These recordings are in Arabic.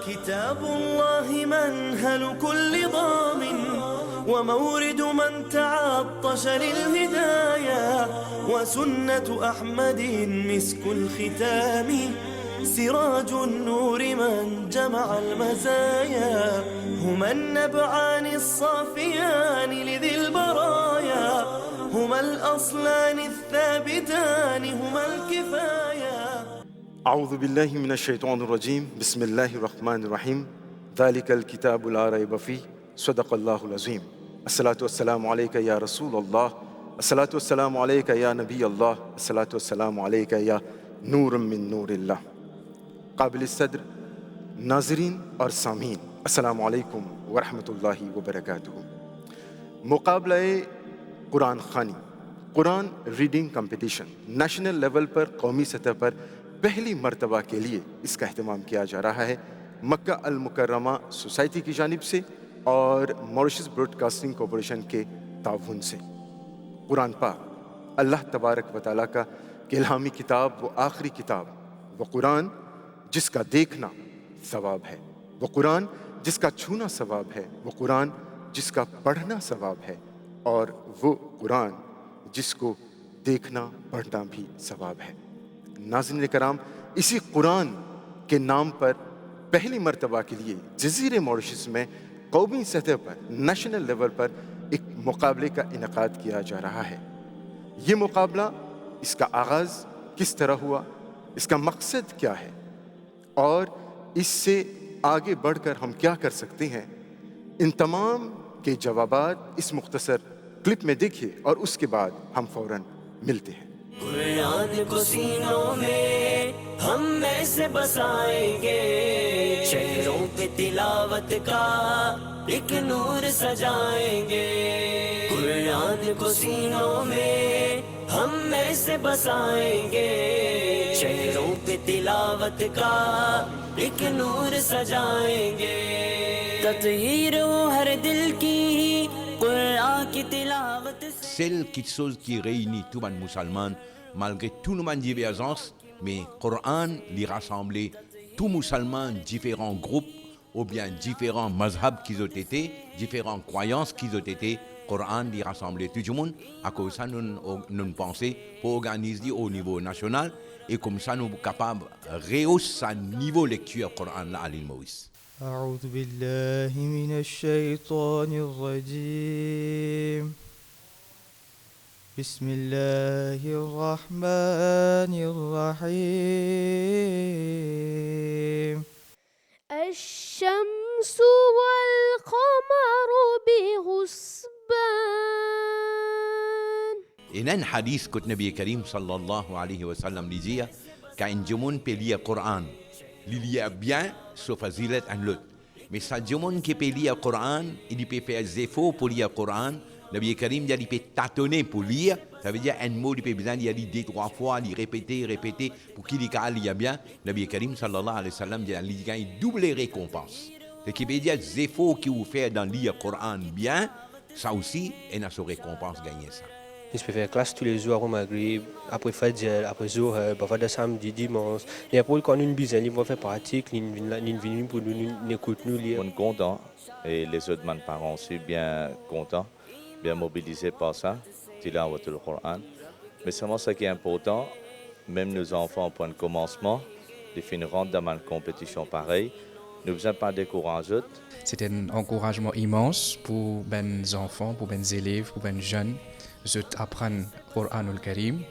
كتاب الله منهل كل ضامن ومورد من تعطش للهدايا وسنة أحمد مسك الختام سراج النور من جمع المزايا هما النبعان الصافيان لذي البرايا هما الأصلان الثابتان هما الكفايا. أعوذ بالله من الشيطان الرجيم بسم الله الرحمن الرحيم ذلك الكتاب لا ريب فيه صدق الله العظيم. الصلاة والسلام عليك يا رسول الله، الصلاة والسلام عليك يا نبي الله، الصلاة والسلام عليك يا نور من نور الله. قابل صدر ناظرین اور سامعین، السلام علیکم ورحمۃ اللہ وبرکاتہ۔ مقابلہ قرآن خوانی، قرآن ریڈنگ کمپٹیشن نیشنل لیول پر، قومی سطح پر پہلی مرتبہ کے لیے اس کا اہتمام کیا جا رہا ہے مکہ المکرمہ سوسائٹی کی جانب سے اور موریشس براڈ کاسٹنگ کارپوریشن کے تعاون سے۔ قرآن پاک اللہ تبارک و تعالیٰ کا الہامی کتاب، وہ آخری کتاب، وہ قرآن جس کا دیکھنا ثواب ہے، وہ قرآن جس کا چھونا ثواب ہے، وہ قرآن جس کا پڑھنا ثواب ہے، اور وہ قرآن جس کو دیکھنا پڑھنا بھی ثواب ہے۔ ناظرین کرام، اسی قرآن کے نام پر پہلی مرتبہ کے لیے جزیرے موریشس میں قومی سطح پر، نیشنل لیول پر ایک مقابلے کا انعقاد کیا جا رہا ہے۔ یہ مقابلہ، اس کا آغاز کس طرح ہوا، اس کا مقصد کیا ہے، اور اس سے آگے بڑھ کر ہم کیا کر سکتے ہیں، ان تمام کے جوابات اس مختصر کلپ میں دیکھیے اور اس کے بعد ہم فوراً ملتے ہیں۔ قرآن کو سینوں میں ہم ایسے بسائیں گے، چہروں پہ تلاوت کا ایک نور سجائیں گے۔ قرآن کو سینوں میں ہم ایسے بسائیں گے، چہروں پہ تلاوت کا ایک نور سجائیں گے۔ تطہیر ہو ہر دل کی قرآن کی تلاوت سے۔ C'est quelque chose qui réunit tout le monde musulman, malgré tout le monde divergence, mais Coran les rassemblait, tout musulman, différents groupes, ou bien différents mazhab qu'ils ont été, différentes croyances qu'ils ont été, Coran les rassemblait tout le monde. À cause de ça, nous pensons pour organiser au niveau national, et comme ça, nous sommes capables de rehausser ce niveau de lecture Coran là à l'île Maurice. أعوذ بالله من الشيطان الرجيم بسم الله الرحمن الرحيم الشمس والقمر بحسبان. Et un hadith que le Nabi Karim sallallahu alayhi wa sallam disait qu'un monde peut lire le Coran, il lit bien, sauf fazilat en l'autre. Mais ça, le monde qui peut lire le Coran, il peut faire des efforts pour lire le Coran. Le Nabi Karim dit qu'il peut tâtonner pour lire. Ça veut dire un mot, il peut besoin de lire 2-3 fois, il répéter pour qu'il lit bien. Le Nabi Karim sallallahu alayhi wa sallam dit qu'il gagne double récompense. Ce qui veut dire des efforts qu'il vous fait dans lire le Coran bien, ça aussi, il a sa récompense gagner ça. Je peux faire classe tous les jours au Maghreb, après Fajr, après Zohar, parfois de samedi, dimanche. Et après, quand nous besoin, nous faire pratique, nous venons pour nous écouter, nous lire. On est content et les autres parents aussi bien contents, bien mobilisés par ça, tilawat le Coran. Mais seulement ce qui est important, même nos enfants pour un commencement, ils finiront dans une compétition pareille. Nous ne besoin pas décourager. C'est un encouragement immense pour les enfants, pour les élèves, pour les jeunes. Je apprends le Coran al-Karim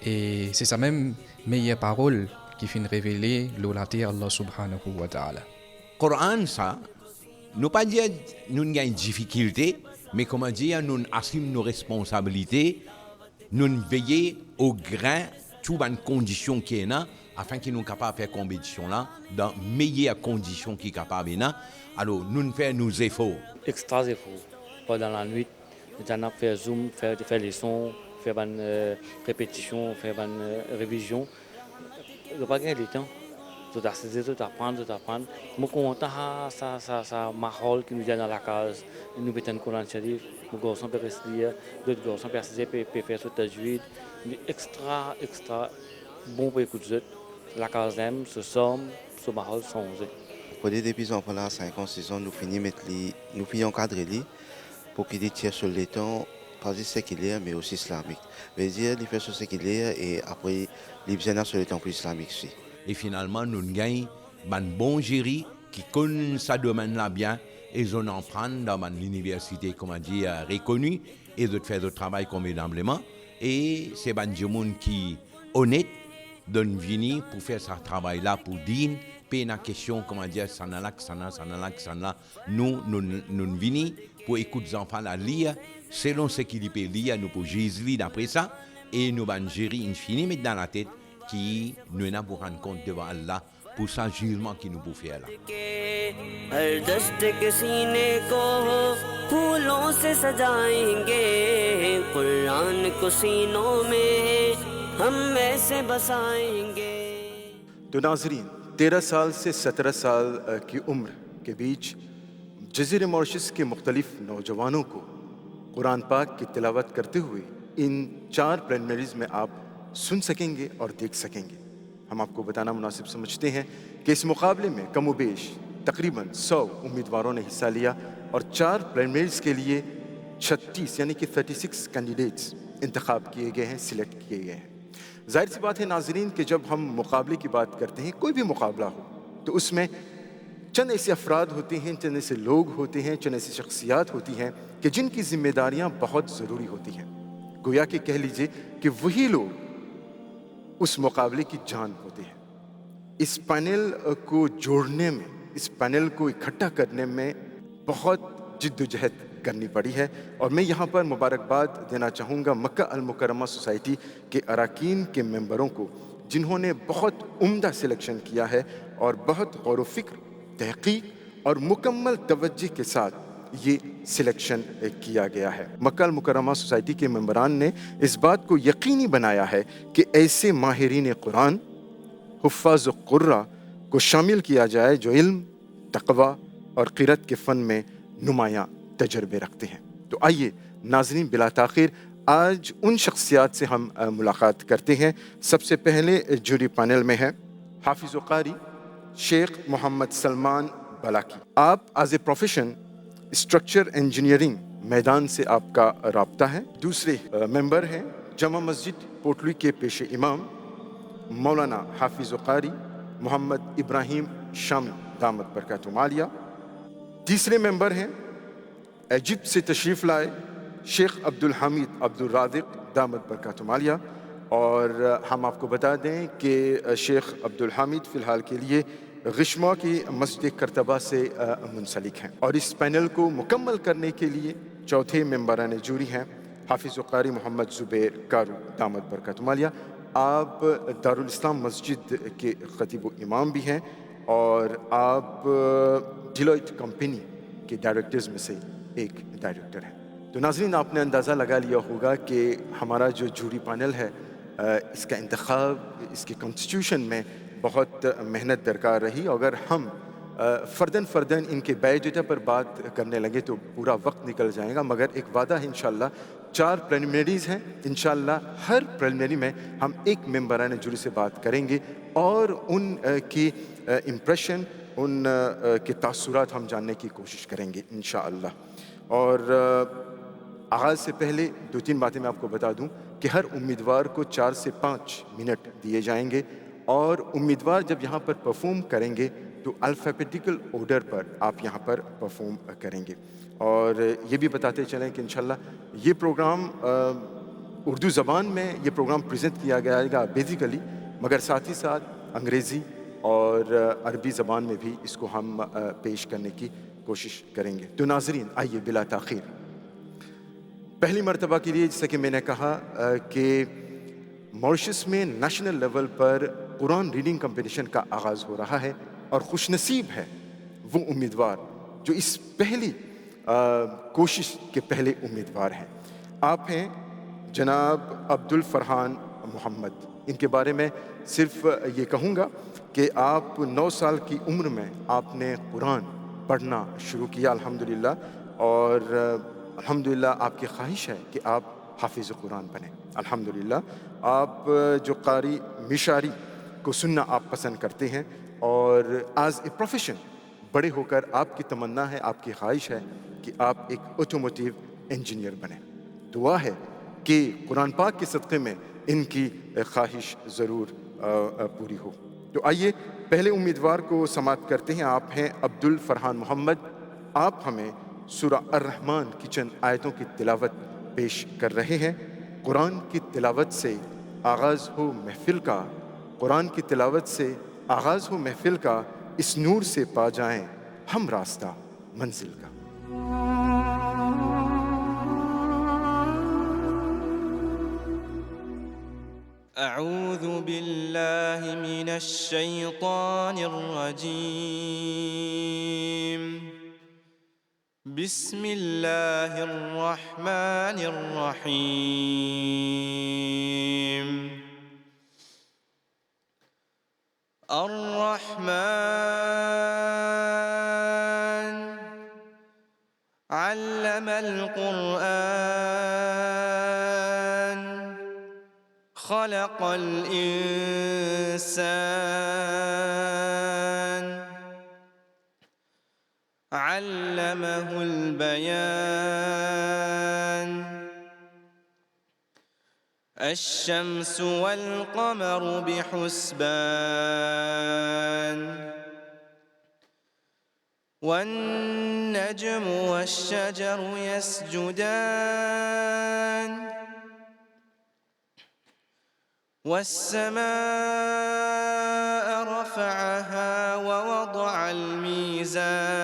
et c'est sa même meilleure parole qui finit révéler l'olati Allah subhanahu wa ta'ala. Coran, ça, nous pas dire nous avons une difficulté, mais comment dire, nous assumons nos responsabilités, nous veillons au grain, toutes les conditions qui sont là, afin qu'ils soient capables de faire compétition là, dans les meilleures conditions qui sont capables de faire. Alors, nous faisons nos efforts. Extra efforts. Pendant la nuit, nous allons faire Zoom, faire les sons, faire une répétition, faire une révision. Il n'y a pas de temps. Tout apprendre. Moi, quand ça marole qui nous vient dans la case, nous mettons un Coran Sharif, nos garçons peuvent lire, d'autres garçons peuvent faire ce tajwid. Extra bon pour écouter. La case d'aime, ce somme, ce marole sont osés. Après depuis enfants là 5 ans 6 ans nous finissons encadrer lui pour qu'il tire sur le temps pas juste séculaire mais aussi islamique. Veut dire il fait sur séculaire et après il vient sur le temps plus islamique aussi. Et finalement, nous gagnons un bon jury qui connaît ce domaine-là bien et ils en prennent dans l'université, comment dire, reconnue et de faire le travail convenablement. Et c'est un gens qui honnête de venir pour faire ce travail-là, pour dire, payer une question, comment dire, ça n'a là, nous venons pour écouter les enfants la lire, selon ce qu'ils peuvent lire, nous pour juger d'après ça, et nous allons gérer une fini mettre dans la tête qui nous n'a pour rendre compte devant Allah pour ce jugement qui nous peut faire là. हर दस्त के सीने को फूलों से सजाएंगे कुरान को सीनों में हम ऐसे बसाएंगे। तो नाजरीन 13 साल से 17 साल की उम्र के बीच जज़ीरे मॉरिशस के मुख्तलिफ नौजवानों को कुरान पाक की तिलावत करते हुए इन 4 प्रिलिमिनरीज में आप सुन सकेंगे और देख सकेंगे। हम आपको बताना मुनासिब समझते हैं कि इस मुकाबले में कमोबेश तकरीबन 100 उम्मीदवारों ने हिस्सा लिया और 4 प्रिलिमिनरीज के लिए 36 यानी कि 36 कैंडिडेट्स इंतखाब किए गए हैं, सिलेक्ट किए गए हैं। जाहिर सी बात है नाजरीन कि जब हम मुकाबले की बात करते हैं, कोई भी मुकाबला हो तो उसमें चंद ऐसे अफराद होते हैं, चंद ऐसे लोग होते हैं, चंद ऐसी शख्सियात होती हैं कि जिनकी जिम्मेदारियां बहुत ज़रूरी होती हैं। गोया कि कह लीजिए कि वही लोग उस मुकाबले की जान होते हैं। इस पैनल को जोड़ने में, इस पैनल को इकट्ठा करने में बहुत जिद्दोजहद करनी पड़ी है और मैं यहाँ पर मुबारकबाद देना चाहूँगा मक्का अल मुकर्रमा सोसाइटी के अरकान के मेंबरों को, जिन्होंने बहुत उम्दा सिलेक्शन किया है और बहुत गौर व फिक्र, तहक़ीक़ और मुकम्मल तवज्जो के साथ ये सिलेक्शन किया गया है। मक्का अल मुकर्रमा सोसाइटी के मेंबरान ने इस बात को यकीनी बनाया है कि ऐसे माहिरीन कुरान, हुफ़्फ़ाज़ क़ुर्रा को शामिल किया जाए जो इल्म, तक़वा और क़िरात के फ़न में नुमायाँ तजर्बे रखते हैं। तो आइए नाज़रीन बिला ताख़ीर आज उन शख्सियात से हम मुलाकात करते हैं। सबसे पहले जूरी पैनल में है हाफिज़ क़ारी शेख मोहम्मद सलमान बलाकी। आप as a profession structure engineering मैदान से आपका राब्ता है। दूसरे मेंबर हैं जमा मस्जिद पोटली के पेशे इमाम मौलाना हाफिज़ क़ारी मोहम्मद इब्राहिम शामी दामत बरकातुहु आलिया। तीसरे मेंबर हैं इजिप्ट से तशरीफ़ लाए शेख अब्दुल हमीद अब्दुल राज़िक दामत बरकातुहु आलिया। और हम आपको बता दें कि शेख अब्दुल हमीद फ़िलहाल के लिए गिश्मा की मस्जिद करतबा से मुंसलिक हैं। और इस पैनल को मुकम्मल करने के लिए चौथे मेंबरान जूरी हैं हाफिज़ क़ारी मोहम्मद ज़ुबैर कारू दामत बरकातुहु आलिया। आप दारुल इस्लाम मस्जिद के ख़तीब व इमाम भी हैं और आप डिलॉयट कंपनी के डायरेक्टर्स में से एक डायरेक्टर हैं। तो नाज़रीन आपने अंदाज़ा लगा लिया होगा कि हमारा जो जूरी पैनल है इसका इंतखाब, इसके कॉन्स्टिट्यूशन में बहुत मेहनत दरकार रही। अगर हम फ़र्दन इनके बायोडाटा पर बात करने लगे तो पूरा वक्त निकल जाएगा, मगर एक वादा है इंशाअल्लाह 4 प्रिलिमिनरीज़ हैं। इंशाअल्लाह हर प्रिलिमिनरी में हम एक मेंबरान जूरी से बात करेंगे और उन की इम्प्रेशन, उन के तासुरात हम जानने की कोशिश करेंगे इंशाअल्लाह। और आगाज़ से पहले 2-3 बातें मैं आपको बता दूं कि हर उम्मीदवार को 4 से 5 मिनट दिए जाएंगे और उम्मीदवार जब यहाँ पर परफॉर्म करेंगे तो अल्फ़ाबेटिकल ऑर्डर पर आप यहाँ पर परफॉर्म करेंगे। और ये भी बताते चलें कि इंशाल्लाह ये प्रोग्राम उर्दू ज़बान में ये प्रोग्राम प्रेजेंट किया जाएगा बेसिकली, मगर साथ ही साथ अंग्रेज़ी और अरबी ज़बान में भी इसको हम पेश करने की कोशिश करेंगे। तो नाज़रीन आइए बिला ताख़ीर पहली मरतबा के लिए जैसा कि मैंने कहा कि मॉरिशस में नेशनल लेवल पर कुरान रीडिंग कंपटीशन का आगाज़ हो रहा है और खुशनसीब है वो उम्मीदवार जो इस पहली कोशिश के पहले उम्मीदवार हैं। आप हैं जनाब अब्दुल फरहान मोहम्मद। इनके बारे में सिर्फ ये कहूँगा कि आप 9 साल की उम्र में आपने कुरान पढ़ना शुरू किया अल्हम्दुलिल्लाह, और अल्हम्दुलिल्लाह आपकी ख्वाहिश है कि आप हाफिज़ कुरान बने। अल्हम्दुलिल्लाह आप जो कारी मिशारी को सुनना आप पसंद करते हैं और एज ए प्रोफेशन بڑے ہو کر آپ کی تمنا ہے، آپ کی خواہش ہے کہ آپ ایک آٹوموٹیو انجینئر بنیں۔ دعا ہے کہ قرآن پاک کے صدقے میں ان کی خواہش ضرور پوری ہو۔ تو آئیے پہلے امیدوار کو سماعت کرتے ہیں، آپ ہیں عبد الفرحان محمد۔ آپ ہمیں سورہ الرحمن کی چند آیتوں کی تلاوت پیش کر رہے ہیں۔ قرآن کی تلاوت سے آغاز ہو محفل کا، قرآن کی تلاوت سے آغاز ہو محفل کا، اس نور سے پا جائیں ہم راستہ منزل کا۔ أعوذ بالله من الشيطان الرجيم. بسم الله الرحمن الرحيم. الرحمن علم القرآن خلق الإنسان علمه البيان. الشمس والقمر بحسبان والنجم والشجر يسجدان والسماء رفعها ووضع الميزان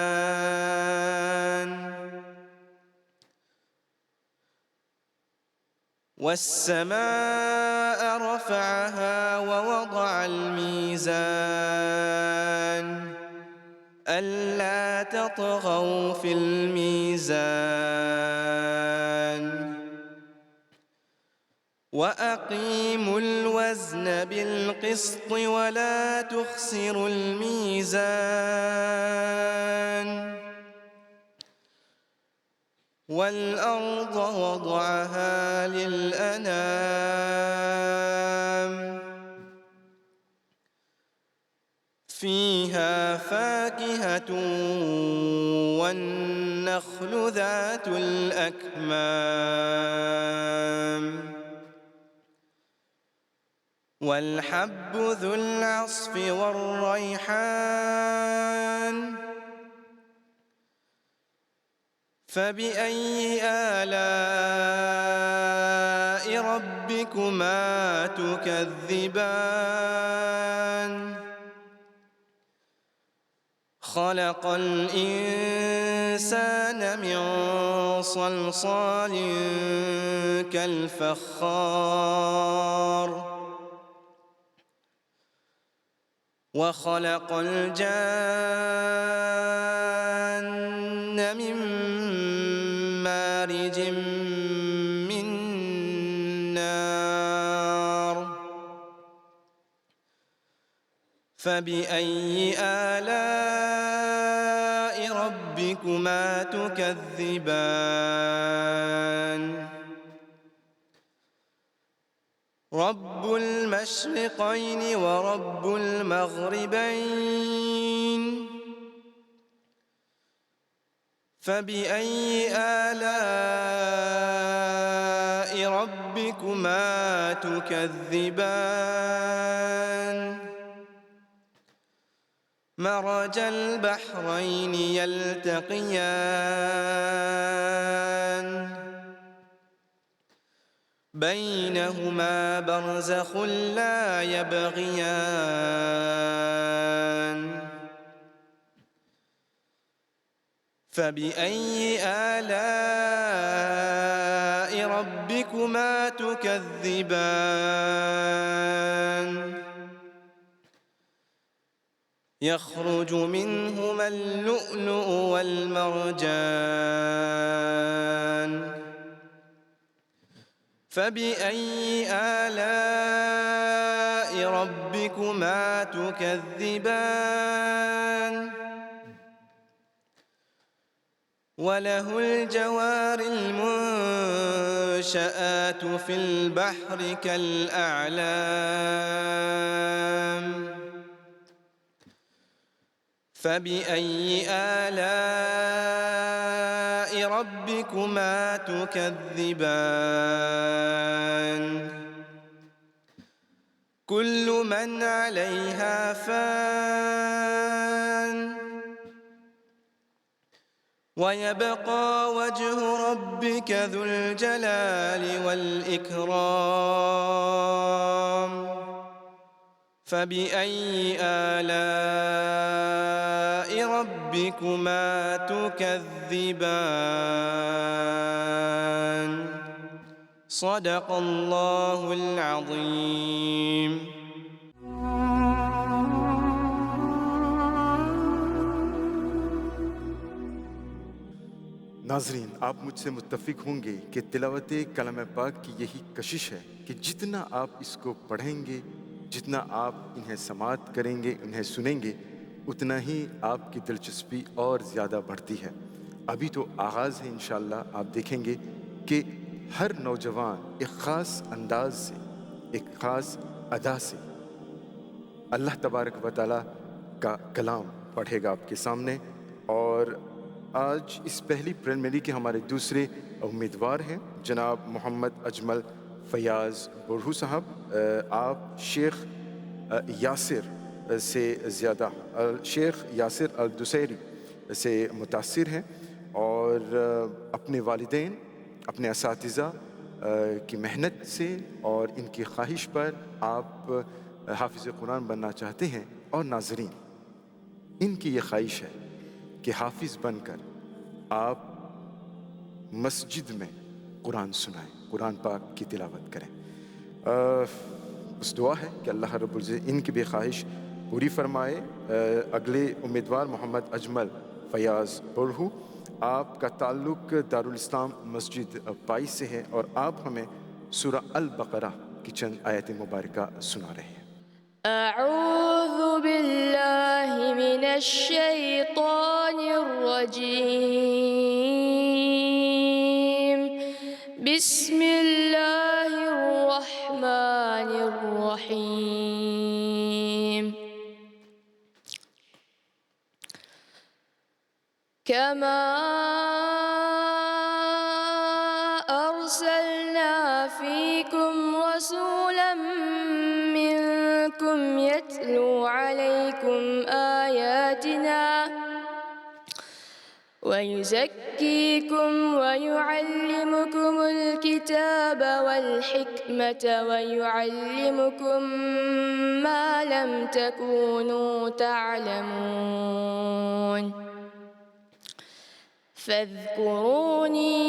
والسماء رفعها ووضع الميزان ألا تطغوا في الميزان وأقيموا الوزن بالقسط ولا تخسروا الميزان والأرض وضعها للأنام فيها فاكهة والنخل ذات الأكمام والحب ذو العصف والريحان فبأي آلاء ربكما تكذبان خلق الإنسان من صلصال كالفخار وخلق الجان من مارج من نار فبأي آلاء ربكما تكذبان رب المشرقين ورب المغربين فبأي آلاء ربكما تكذبان مرج البحرين يلتقيان بينهما برزخ لا يبغيان فبأي آلاء ربكما تكذبان يخرج منهما اللؤلؤ والمرجان فبأي آلاء ربكما تكذبان وله الجوار المنشآت في البحر كالأعلام فبأي آلاء ربكما تكذبان كل من عليها فان ويبقى وجه ربك ذو الجلال والإكرام فبأي آلاء ربكما تكذبان صدق الله العظيم. नाजरीन, आप मुझसे मुत्तफिक होंगे कि तिलावत कलाम पाक की यही कशिश है कि जितना आप इसको पढ़ेंगे, जितना आप इन्हें समात करेंगे, इन्हें सुनेंगे, उतना ही आपकी दिलचस्पी और ज़्यादा बढ़ती है। अभी तो आगाज़ है, इंशाअल्लाह आप देखेंगे कि हर नौजवान एक ख़ास अंदाज से, एक ख़ास अदा से अल्लाह तबारक व तआला का कलाम पढ़ेगा आपके सामने। और आज इस पहली प्राइमरी के हमारे दूसरे उम्मीदवार हैं जनाब मोहम्मद अजमल फयाज़ बुरहू साहब। आप शेख यासिर से ज़्यादा शेख यासिर अल दुसैरी से मुतासिर हैं और अपने वालिदैन, अपने असातिज़ा की मेहनत से और इनकी ख्वाहिश पर आप हाफिज़ कुरान बनना चाहते हैं। और नाज़रीन, इनकी ये ख्वाहिश है कि हाफिज़ बनकर आप मस्जिद में कुरान सुनाएं, कुरान पाक की तिलावत करें। बस दुआ है कि अल्लाह रब्बुल इज़्ज़त इनकी भी ख्वाहिश पूरी फरमाए। अगले उम्मीदवार मोहम्मद अजमल फयाज़ बुरहू, आपका ताल्लुक़ दारुल इस्लाम मस्जिद पाई से है और आप हमें सूरह अल बकरा की चंद आयत मुबारका सुना रहे हैं। أعوذ بالله من الشيطان الرجيم بسم الله الرحمن الرحيم كما أرسلنا فيكم رسولا منكم يتلو عليكم آياتنا ويزكيكم ويعلمكم الكتاب والحكمة ويعلمكم ما لم تكونوا تعلمون فاذكروني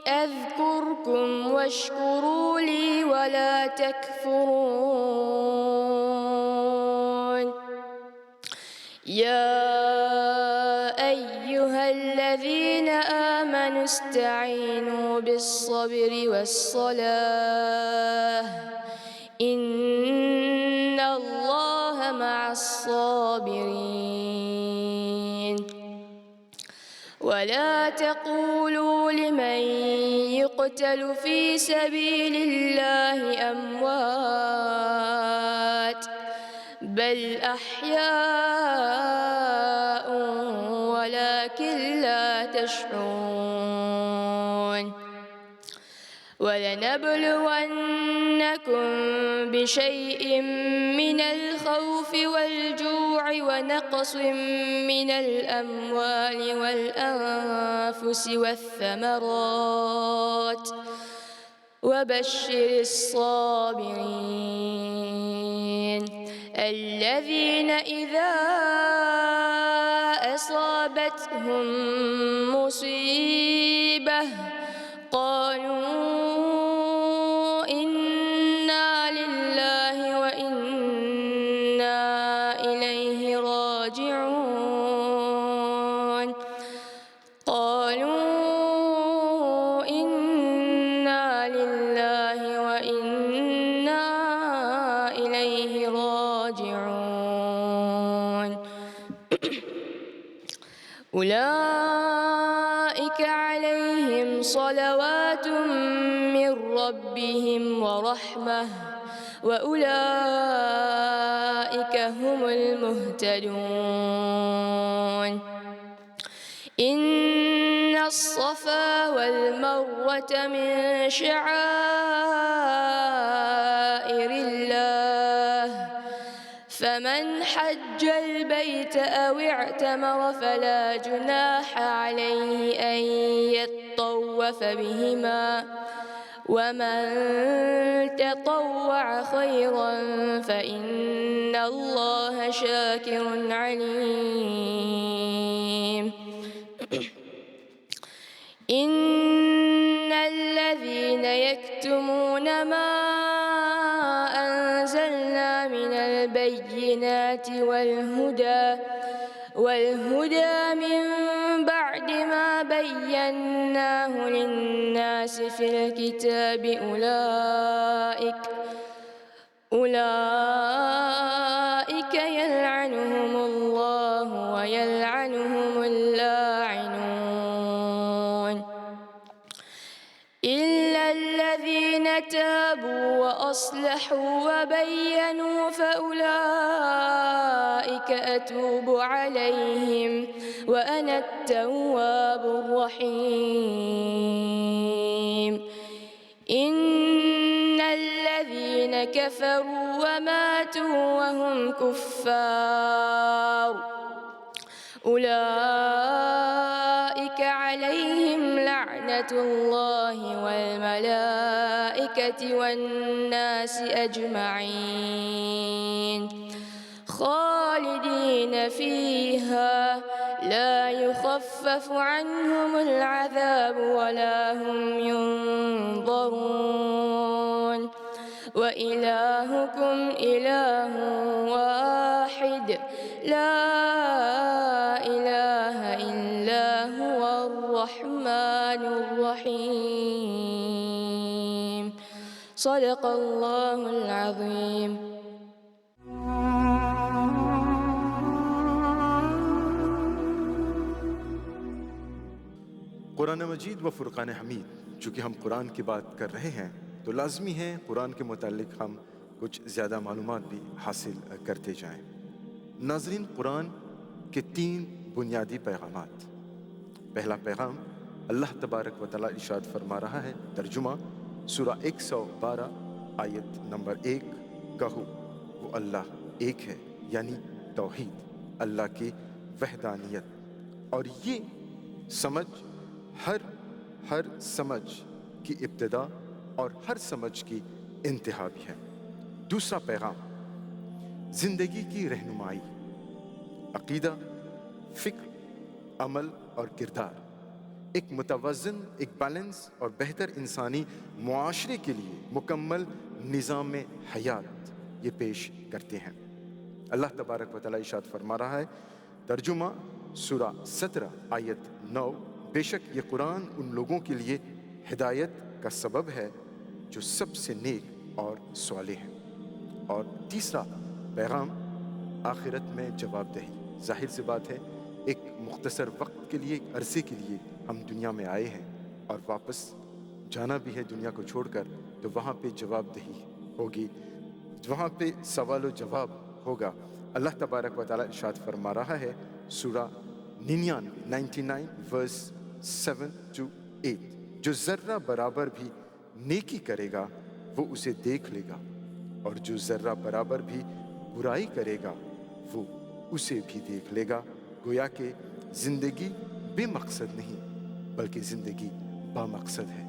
أذكركم واشكروا لي ولا تكفرون يا أيها الذين آمنوا استعينوا بالصبر والصلاة إن الله مع الصابرين ولا تقولوا لمن يقتل في سبيل الله أموات بل أحياء ولكن لا تشعرون ولنبلونكم بشيء من الخوف والجوع ونقص من الأموال والأنفس والثمرات وبشر الصابرين الذين إذا أصابتهم مصيبة قالوا إنا لله وإنا إليه راجعون قالوا إنا لله وإنا إليه راجعون أولئك عليهم صلوات من ربهم ورحمة وأولئك هم المهتدون إن الصفا والمروة من شعائر الله فمن حج البيت أو اعتمر فلا جناح عليه أن يطوف بهما ومن تطوع خيرا فإن الله شاكر عليم إن الذين يكتمون ما أنزلنا من البينات والهدى من بعد ما بيناه للناس في الكتاب أولئك يلعنهم الله ويلعنهم اللاعنون إلا الذين تابوا وأصلحوا وبينوا فأولئك أتوب عليهم وأنا التواب الرحيم إن الذين كفروا وماتوا وهم كفار أولئك عليهم لعنة الله والملائكة والناس أجمعين خالدين فيها لا يخفف عنهم العذاب ولا هم ينظرون وإلهكم إله واحد لا إله إلا هو الرحمن الرحيم صدق الله العظيم قرآن مجید و فرقان حمید، چونکہ ہم قرآن کی بات کر رہے ہیں تو لازمی ہے قرآن کے متعلق ہم کچھ زیادہ معلومات بھی حاصل کرتے جائیں۔ ناظرین، قرآن کے 3 بنیادی پیغامات۔ پہلا پیغام اللہ تبارک و تعالیٰ ارشاد فرما رہا ہے، ترجمہ سورہ 112 آیت نمبر 1، کہو وہ اللہ ایک ہے، یعنی توحید، اللہ کی وحدانیت۔ اور یہ سمجھ ہر سمجھ کی ابتدا اور ہر سمجھ کی انتہا بھی ہے۔ دوسرا پیغام زندگی کی رہنمائی، عقیدہ، فکر، عمل اور کردار، ایک متوازن، ایک بیلنس اور بہتر انسانی معاشرے کے لیے مکمل نظام حیات یہ پیش کرتے ہیں۔ اللہ تبارک و تعالیٰ ارشاد فرما رہا ہے، ترجمہ سورہ 17 آیت 9، بے شک یہ قرآن ان لوگوں کے لیے ہدایت کا سبب ہے جو سب سے نیک اور صالح ہیں۔ اور تیسرا پیغام آخرت میں جواب دہی۔ ظاہر سی بات ہے، ایک مختصر وقت کے لیے، ایک عرصے کے لیے ہم دنیا میں آئے ہیں اور واپس جانا بھی ہے دنیا کو چھوڑ کر، تو وہاں پہ جواب دہی ہوگی، وہاں پہ سوال و جواب ہوگا۔ اللہ تبارک و تعالیٰ ارشاد فرما رہا ہے، سورہ 99 ورس 7-8، جو ذرہ برابر بھی نیکی کرے گا وہ اسے دیکھ لے گا، اور جو ذرہ برابر بھی برائی کرے گا وہ اسے بھی دیکھ لے گا۔ گویا کہ زندگی بے مقصد نہیں بلکہ زندگی بامقصد ہے،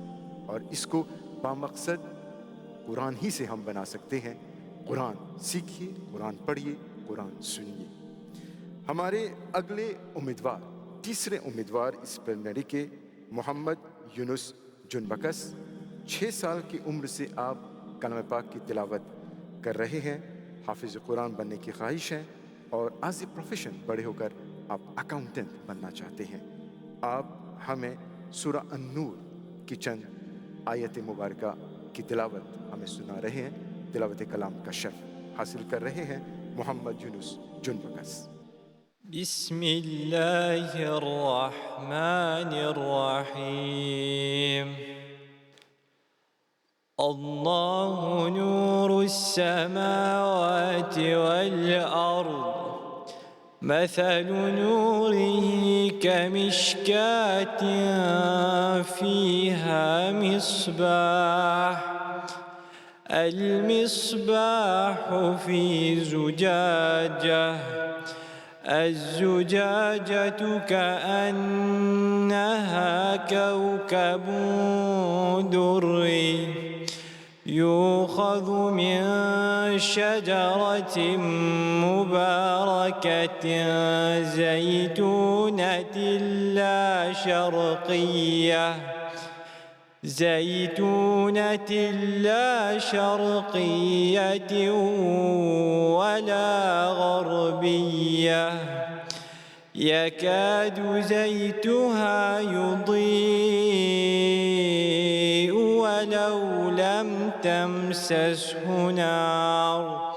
اور اس کو بامقصد قرآن ہی سے ہم بنا سکتے ہیں۔ قرآن سیکھیے، قرآن پڑھیے، قرآن سنیے۔ ہمارے اگلے امیدوار، تیسرے امیدوار اس پریمنری کے محمد یونس جنبکس، 6 سال کی عمر سے آپ کلام پاک کی تلاوت کر رہے ہیں، حافظ قرآن بننے کی خواہش ہے، اور ایز اے پروفیشن بڑے ہو کر آپ اکاؤنٹنٹ بننا چاہتے ہیں۔ آپ ہمیں سورہ النور کی چند آیت مبارکہ کی تلاوت ہمیں سنا رہے ہیں، تلاوت کلام کا شرف حاصل کر رہے ہیں محمد یونس جنبکس۔ بسم اللہ الرحمن الرحیم الله نور السماوات والأرض مثل نوره كمشكاة فيها مصباح المصباح في زجاجة الزجاجة كأنها كوكب دري يؤخذ من شجرة مباركة زيتونة لا شرقية ولا غربية يكاد زيتها يضيء ولو لم تمسسه نار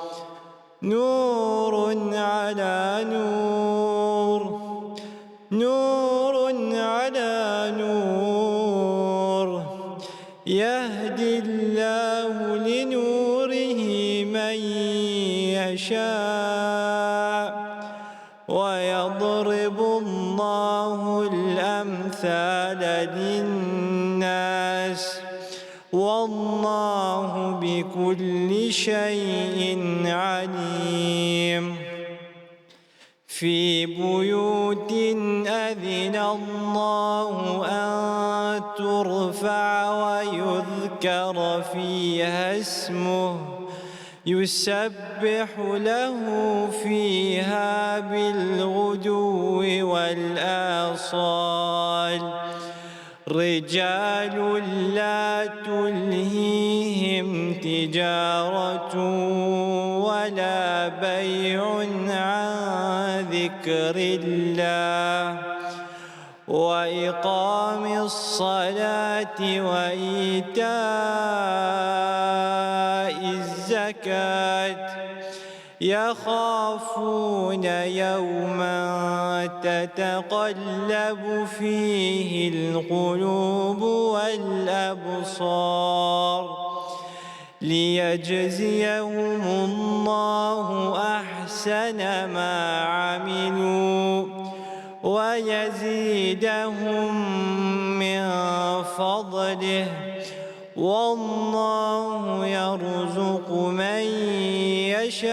نور على نور على نور يهدي الله لنوره من يشاء ويضرب الله الأمثال للناس والله بكل شيء عليم في بيوت أذن الله أن ترفع ويذكر فيها اسمه يسبح له فيها بالغدو والآصال رجال لا تلهيهم تجارة ولا بيع عن ذكر الله وإقام الصلاة وإيتاء الزكاة يخافون يوما تتقلب فيه القلوب والأبصار ليجزيهم الله أحسن ما عملوا ويزيدهم من فضله والله يرزق من يشاء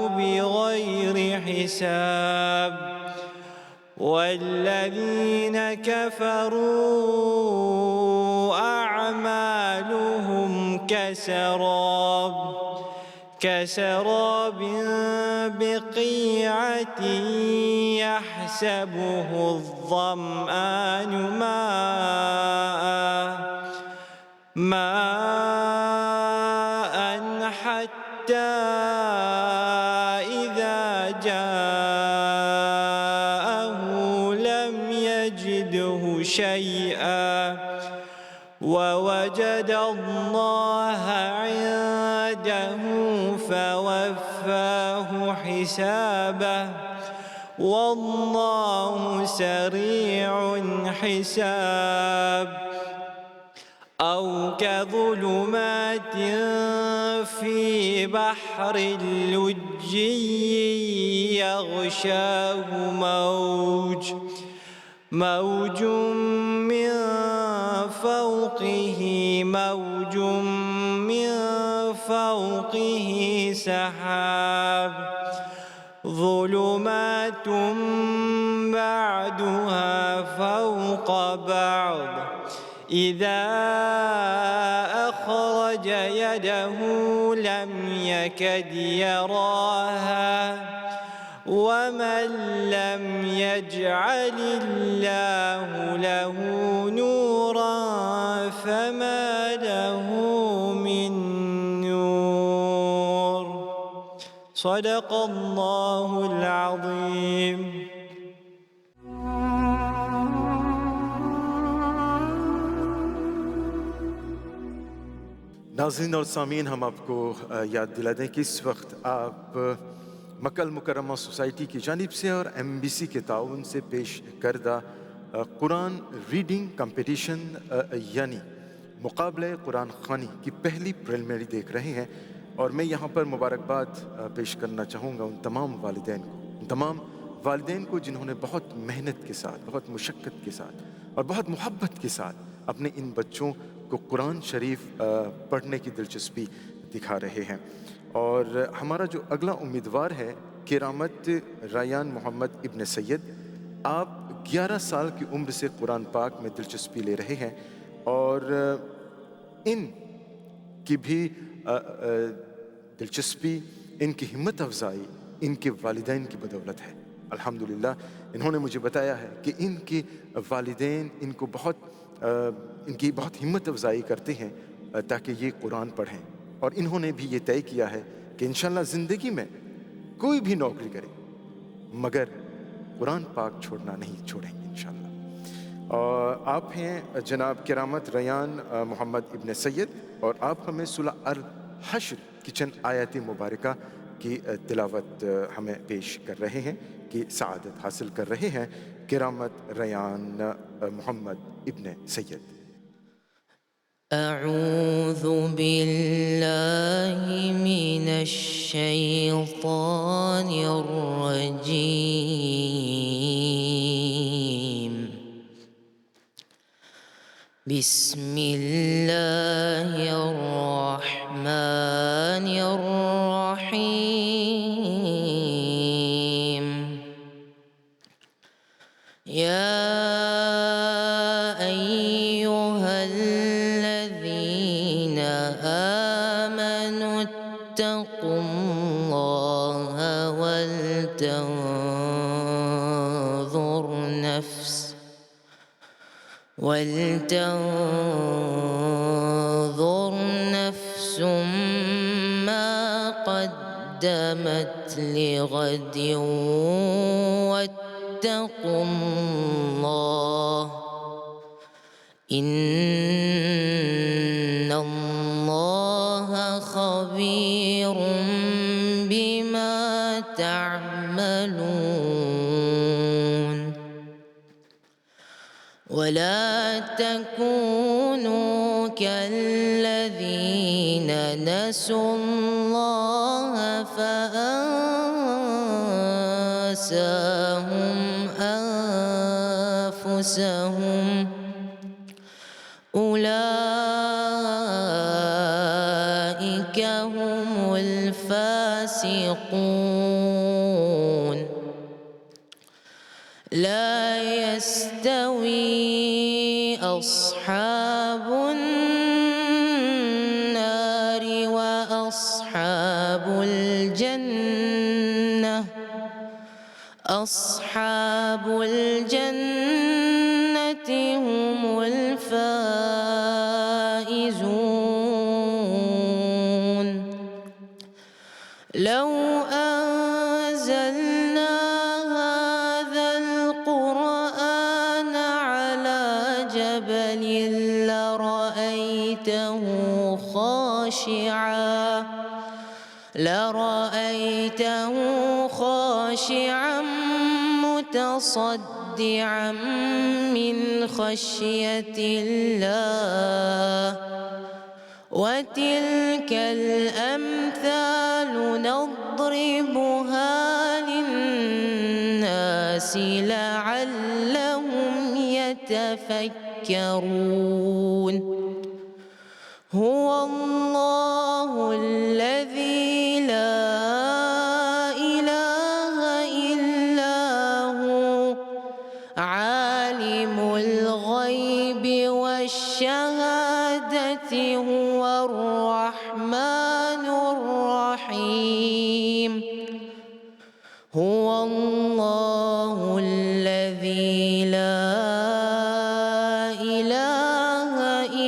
بغير حساب والذين كفروا أعمالهم كسراب بقيعة يحسبه الظمآن ماء حتى إذا جاءه لم يجده شيئا ووجد الله عنده فوفاه حسابه والله سريع الحساب أو كظلمات في بحر لجي يغشاه موج من فوقه سحاب ظلمات بعدها فوق بعض إذا أخرج يده لم يكد يراها ومن لم يجعل الله له نورا فما له من نور صدق الله العظيم. ناظرین اور سامعین، ہم آپ کو یاد دلا دیں کہ اس وقت آپ مکہ المکرمہ سوسائٹی کی جانب سے اور MBC کے تعاون سے پیش کردہ قرآن ریڈنگ کمپٹیشن یعنی مقابلہ قرآن خوانی کی پہلی پریلیمنری دیکھ رہے ہیں، اور میں یہاں پر مبارکباد پیش کرنا چاہوں گا ان تمام والدین کو جنہوں نے بہت محنت کے ساتھ، بہت مشقت کے ساتھ اور بہت محبت کے ساتھ اپنے ان بچوں کو قرآن شریف پڑھنے کی دلچسپی دکھا رہے ہیں۔ اور ہمارا جو اگلا امیدوار ہے کرامت ریان محمد ابن سید، آپ 11 سال کی عمر سے قرآن پاک میں دلچسپی لے رہے ہیں، اور ان کی بھی دلچسپی، ان کی ہمت افزائی ان کے والدین کی بدولت ہے۔ الحمدللہ انہوں نے مجھے بتایا ہے کہ ان کے والدین ان کی بہت ہمت افزائی کرتے ہیں تاکہ یہ قرآن پڑھیں، اور انہوں نے بھی یہ طے کیا ہے کہ انشاءاللہ زندگی میں کوئی بھی نوکری کرے مگر قرآن پاک چھوڑنا نہیں چھوڑیں گے انشاءاللہ۔ اور آپ ہیں جناب کرامت ریان محمد ابن سید، اور آپ ہمیں سورہ الحشر کی چند آیات مبارکہ کی تلاوت ہمیں پیش کر رہے ہیں، کہ سعادت حاصل کر رہے ہیں کرامت ریان محمد ابن سید۔ أعوذ بالله من الشيطان الرجيم. بسم الله الرحمن الرحيم. يا اتقوا الله ولتنظر نفس ما قدمت لغد واتقوا الله إن الله خبير بما تعملون. ولا تكونوا كالذين نسوا الله فأنساهم أنفسهم أولئك هم الفاسقون. لا يستوي أصحاب النار وأصحاب الجنة أصحاب الجنة هم الفائزون. لو أنزلنا هذا القرآن على جبل لرأيته خاشعا متصدعا من خشية الله. وتلك الأمثال نضربها للناس لعلهم يتفكرون. هو الله الذي لا إله إلا هو عالم الغيب والشهادة هو الرحمن الرحيم. هو الله الذي لا إله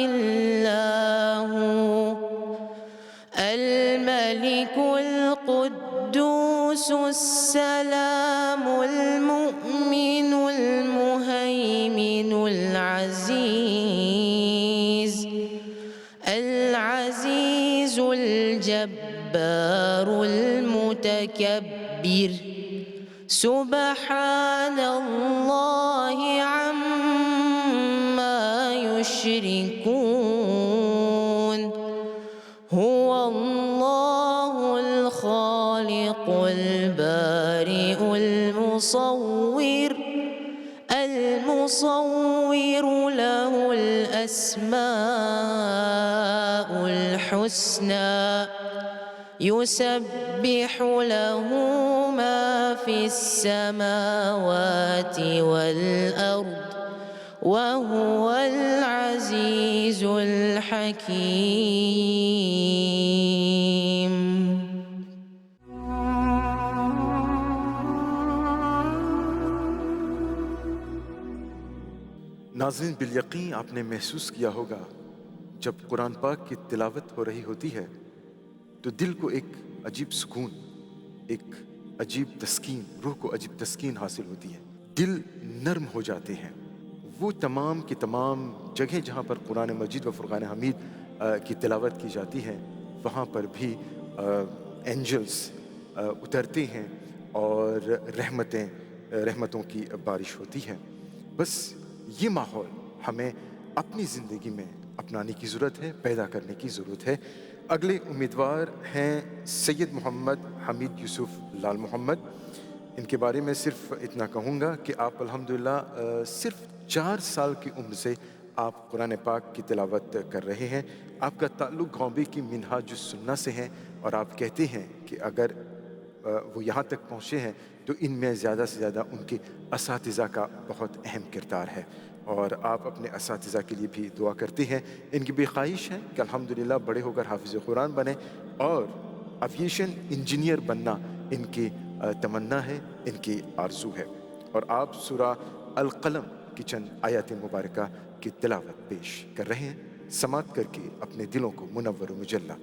إلا هو الملك القدوس السلام المؤمن المهيمن العزيز الجبار المتكبر. سبحان الله عما يشركون. المصور له الأسماء الحسنى يسبح له ما في السماوات والأرض وهو العزيز الحكيم. नाज़रीन, बिल यकीन आपने महसूस किया होगा जब कुरान पाक की तिलावत हो रही होती है तो दिल को एक अजीब सुकून, एक अजीब तस्कीन, रूह को अजीब तस्कीन हासिल होती है। दिल नर्म हो जाते हैं। वो तमाम की तमाम जगह जहाँ पर कुरान मजीद व फुरक़ान हमीद की तिलावत की जाती है वहाँ पर भी एंजल्स उतरते हैं और रहमतों की बारिश होती है। बस ये माहौल हमें अपनी ज़िंदगी में अपनाने की ज़रूरत है, पैदा करने की ज़रूरत है। अगले उम्मीदवार हैं सैयद मोहम्मद हमीद यूसुफ लाल मोहम्मद। इनके बारे में सिर्फ इतना कहूँगा कि आप अल्हम्दुलिल्लाह सिर्फ 4 साल की उम्र से आप कुरान पाक की तिलावत कर रहे हैं। आपका ताल्लुक़ गौबी की मिनहाजुस सुन्ना से है और आप कहते हैं कि अगर वो यहाँ तक पहुँचे हैं तो इनमें ज़्यादा से ज़्यादा उनके असातिज़ा का बहुत अहम किरदार है और आप अपने असातिज़ा के लिए भी दुआ करते हैं। इनकी भी ख्वाहिश है कि अल्हम्दुलिल्लाह बड़े होकर हाफिज़ कुरान बने और एविएशन इंजीनियर बनना इनकी तमन्ना है, इनकी आरज़ू है। और आप सूरा अल-क़लम की चंद आयत मुबारका की तिलावत पेश कर रहे हैं। समात करके अपने दिलों को मुनव्वर मुजल्ला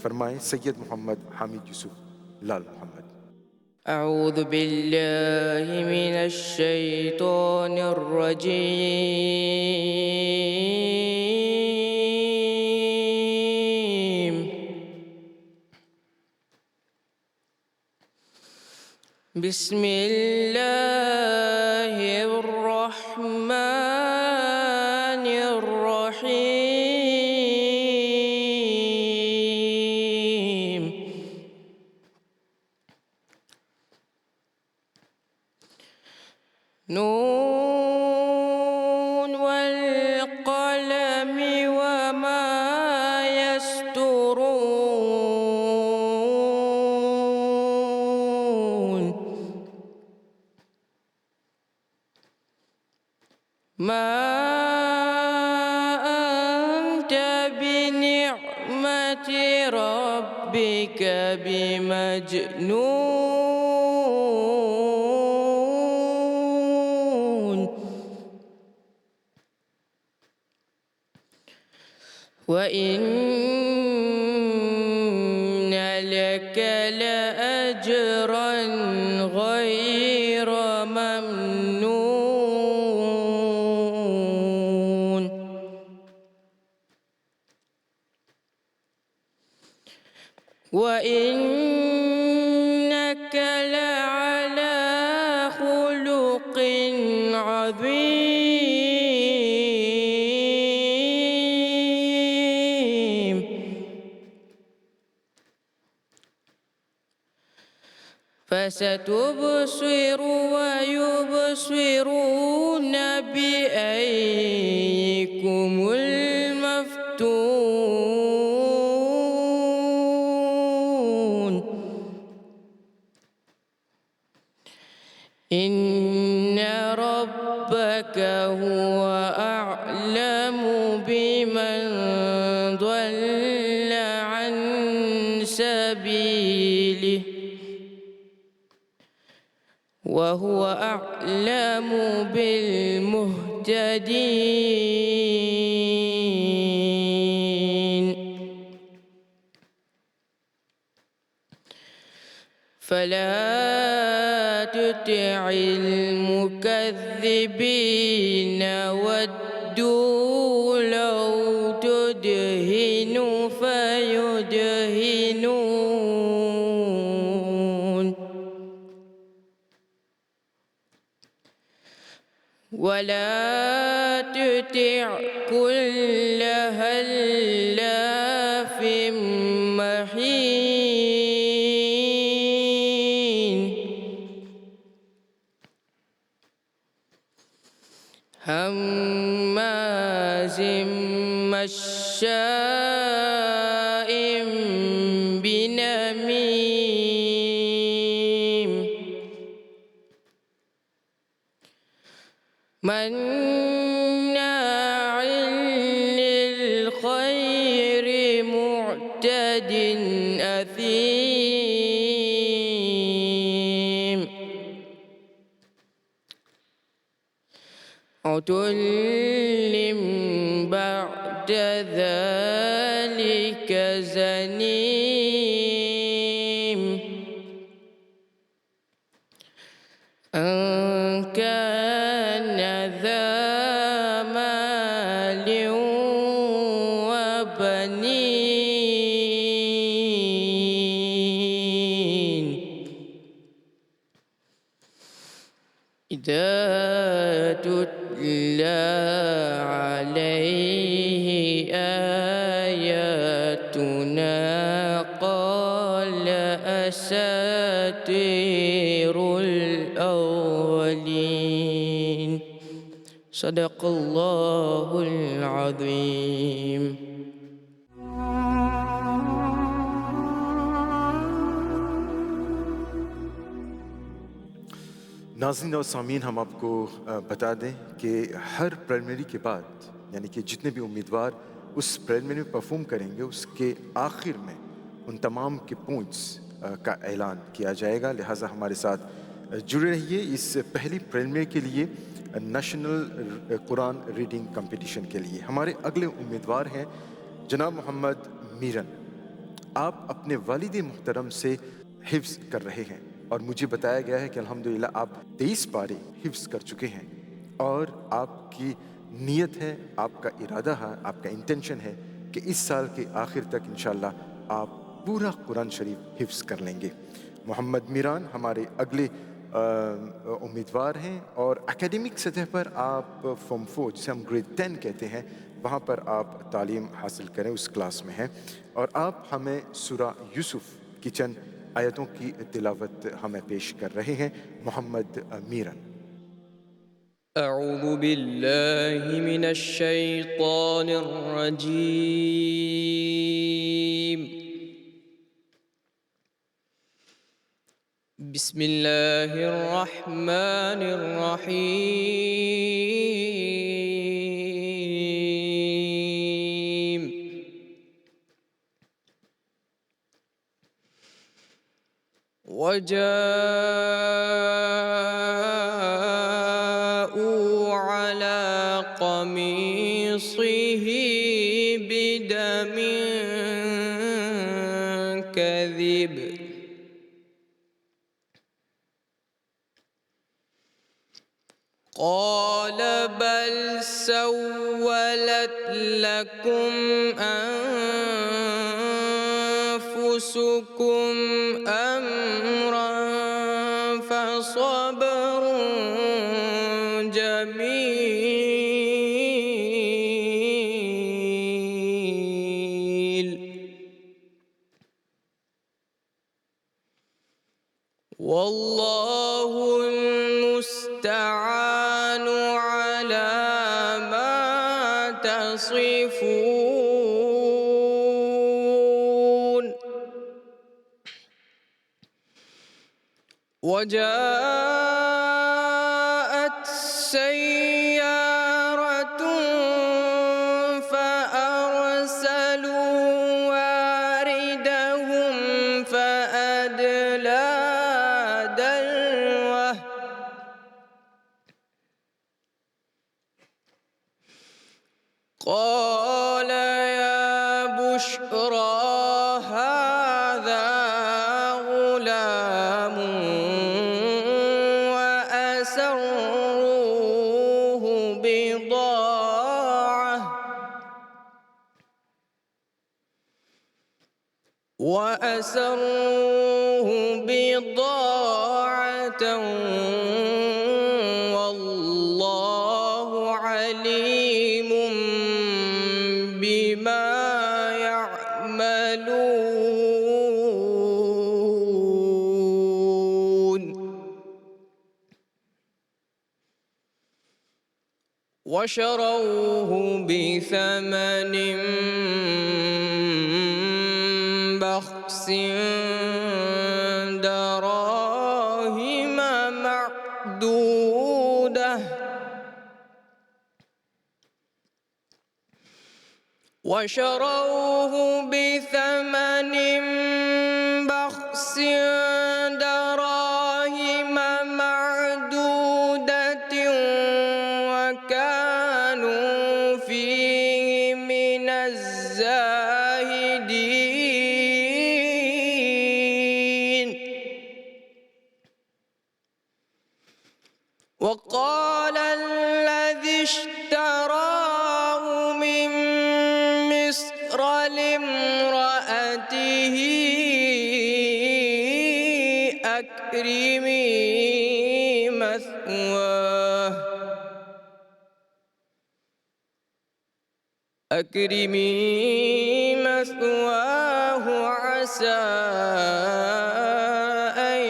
फरमाएं सैयद मोहम्मद हामिद यूसुफ लाल मोहम्मद। أعوذ بالله من الشيطان الرجيم. بسم الله الرحمن الرحيم. نون والقلم وما يسطرون. ما أنت بنعمة ربك بمجنون. وإن لك لأجرا غير ممنون. وإنك لعلى خلق عظيم. فستبصر ويبصرون بأيكم المفتون. إن ربك هو أعلم بمن ضل عن سبيله وهو أعلم بالمهتدين. فلا تطع المكذبين ودوا لو تدهن فيدهنون. ولا تطع كل هلاف مهين. هماز مشاء بنميم مناع للخير معتد أثيم عتل بعد ذلك زنيم أن كان ذا مال وبنين إذا تتلى عليه آياتنا قال أساطير الأولين صدق الله العظيم. ناظرین اور سامعین، ہم آپ کو بتا دیں کہ ہر پریلیمنری کے بعد یعنی کہ جتنے بھی امیدوار اس پریلیمنری میں پرفارم کریں گے اس کے آخر میں ان تمام کے پوائنٹس کا اعلان کیا جائے گا، لہٰذا ہمارے ساتھ جڑے رہیے اس پہلی پریلیمنری کے لیے نیشنل قرآن ریڈنگ کمپٹیشن کے لیے۔ ہمارے اگلے امیدوار ہیں جناب محمد میرن۔ آپ اپنے والد محترم سے حفظ کر رہے ہیں اور مجھے بتایا گیا ہے کہ الحمدللہ آپ 23 پارے حفظ کر چکے ہیں اور آپ کی نیت ہے، آپ کا ارادہ ہے، آپ کا انٹینشن ہے کہ اس سال کے آخر تک انشاءاللہ آپ پورا قرآن شریف حفظ کر لیں گے۔ محمد میران ہمارے اگلے امیدوار ہیں اور اکیڈمک سطح پر آپ فارم 4 جسے ہم گریڈ 10 کہتے ہیں وہاں پر آپ تعلیم حاصل کریں، اس کلاس میں ہیں، اور آپ ہمیں سورہ یوسف کی چند آیتوں کی تلاوت ہمیں پیش کر رہے ہیں۔ محمد میرن۔ أعوذ بالله من الشيطان الرجيم بسم الله الرحمن الرحيم وجاءوا على قميصه بدم كذب قال بل سولت لكم أنفسكم أمرا فصبر جميل والله المستعان على ما تصفون وجاءت سيارة فأرسلوا واردهم فأدلى دلوه قال يا بشرى هذا غلام وأسروه بضاعة والله عليم بما يعملون وشروه بثمن بخس دراهم معدودة وشروه بثمن بخس دراهم معدودة وكانوا فيه من الزاهدين وقال الذي اشتراه من مصر لامرأته أكرمي مثواه عسى أن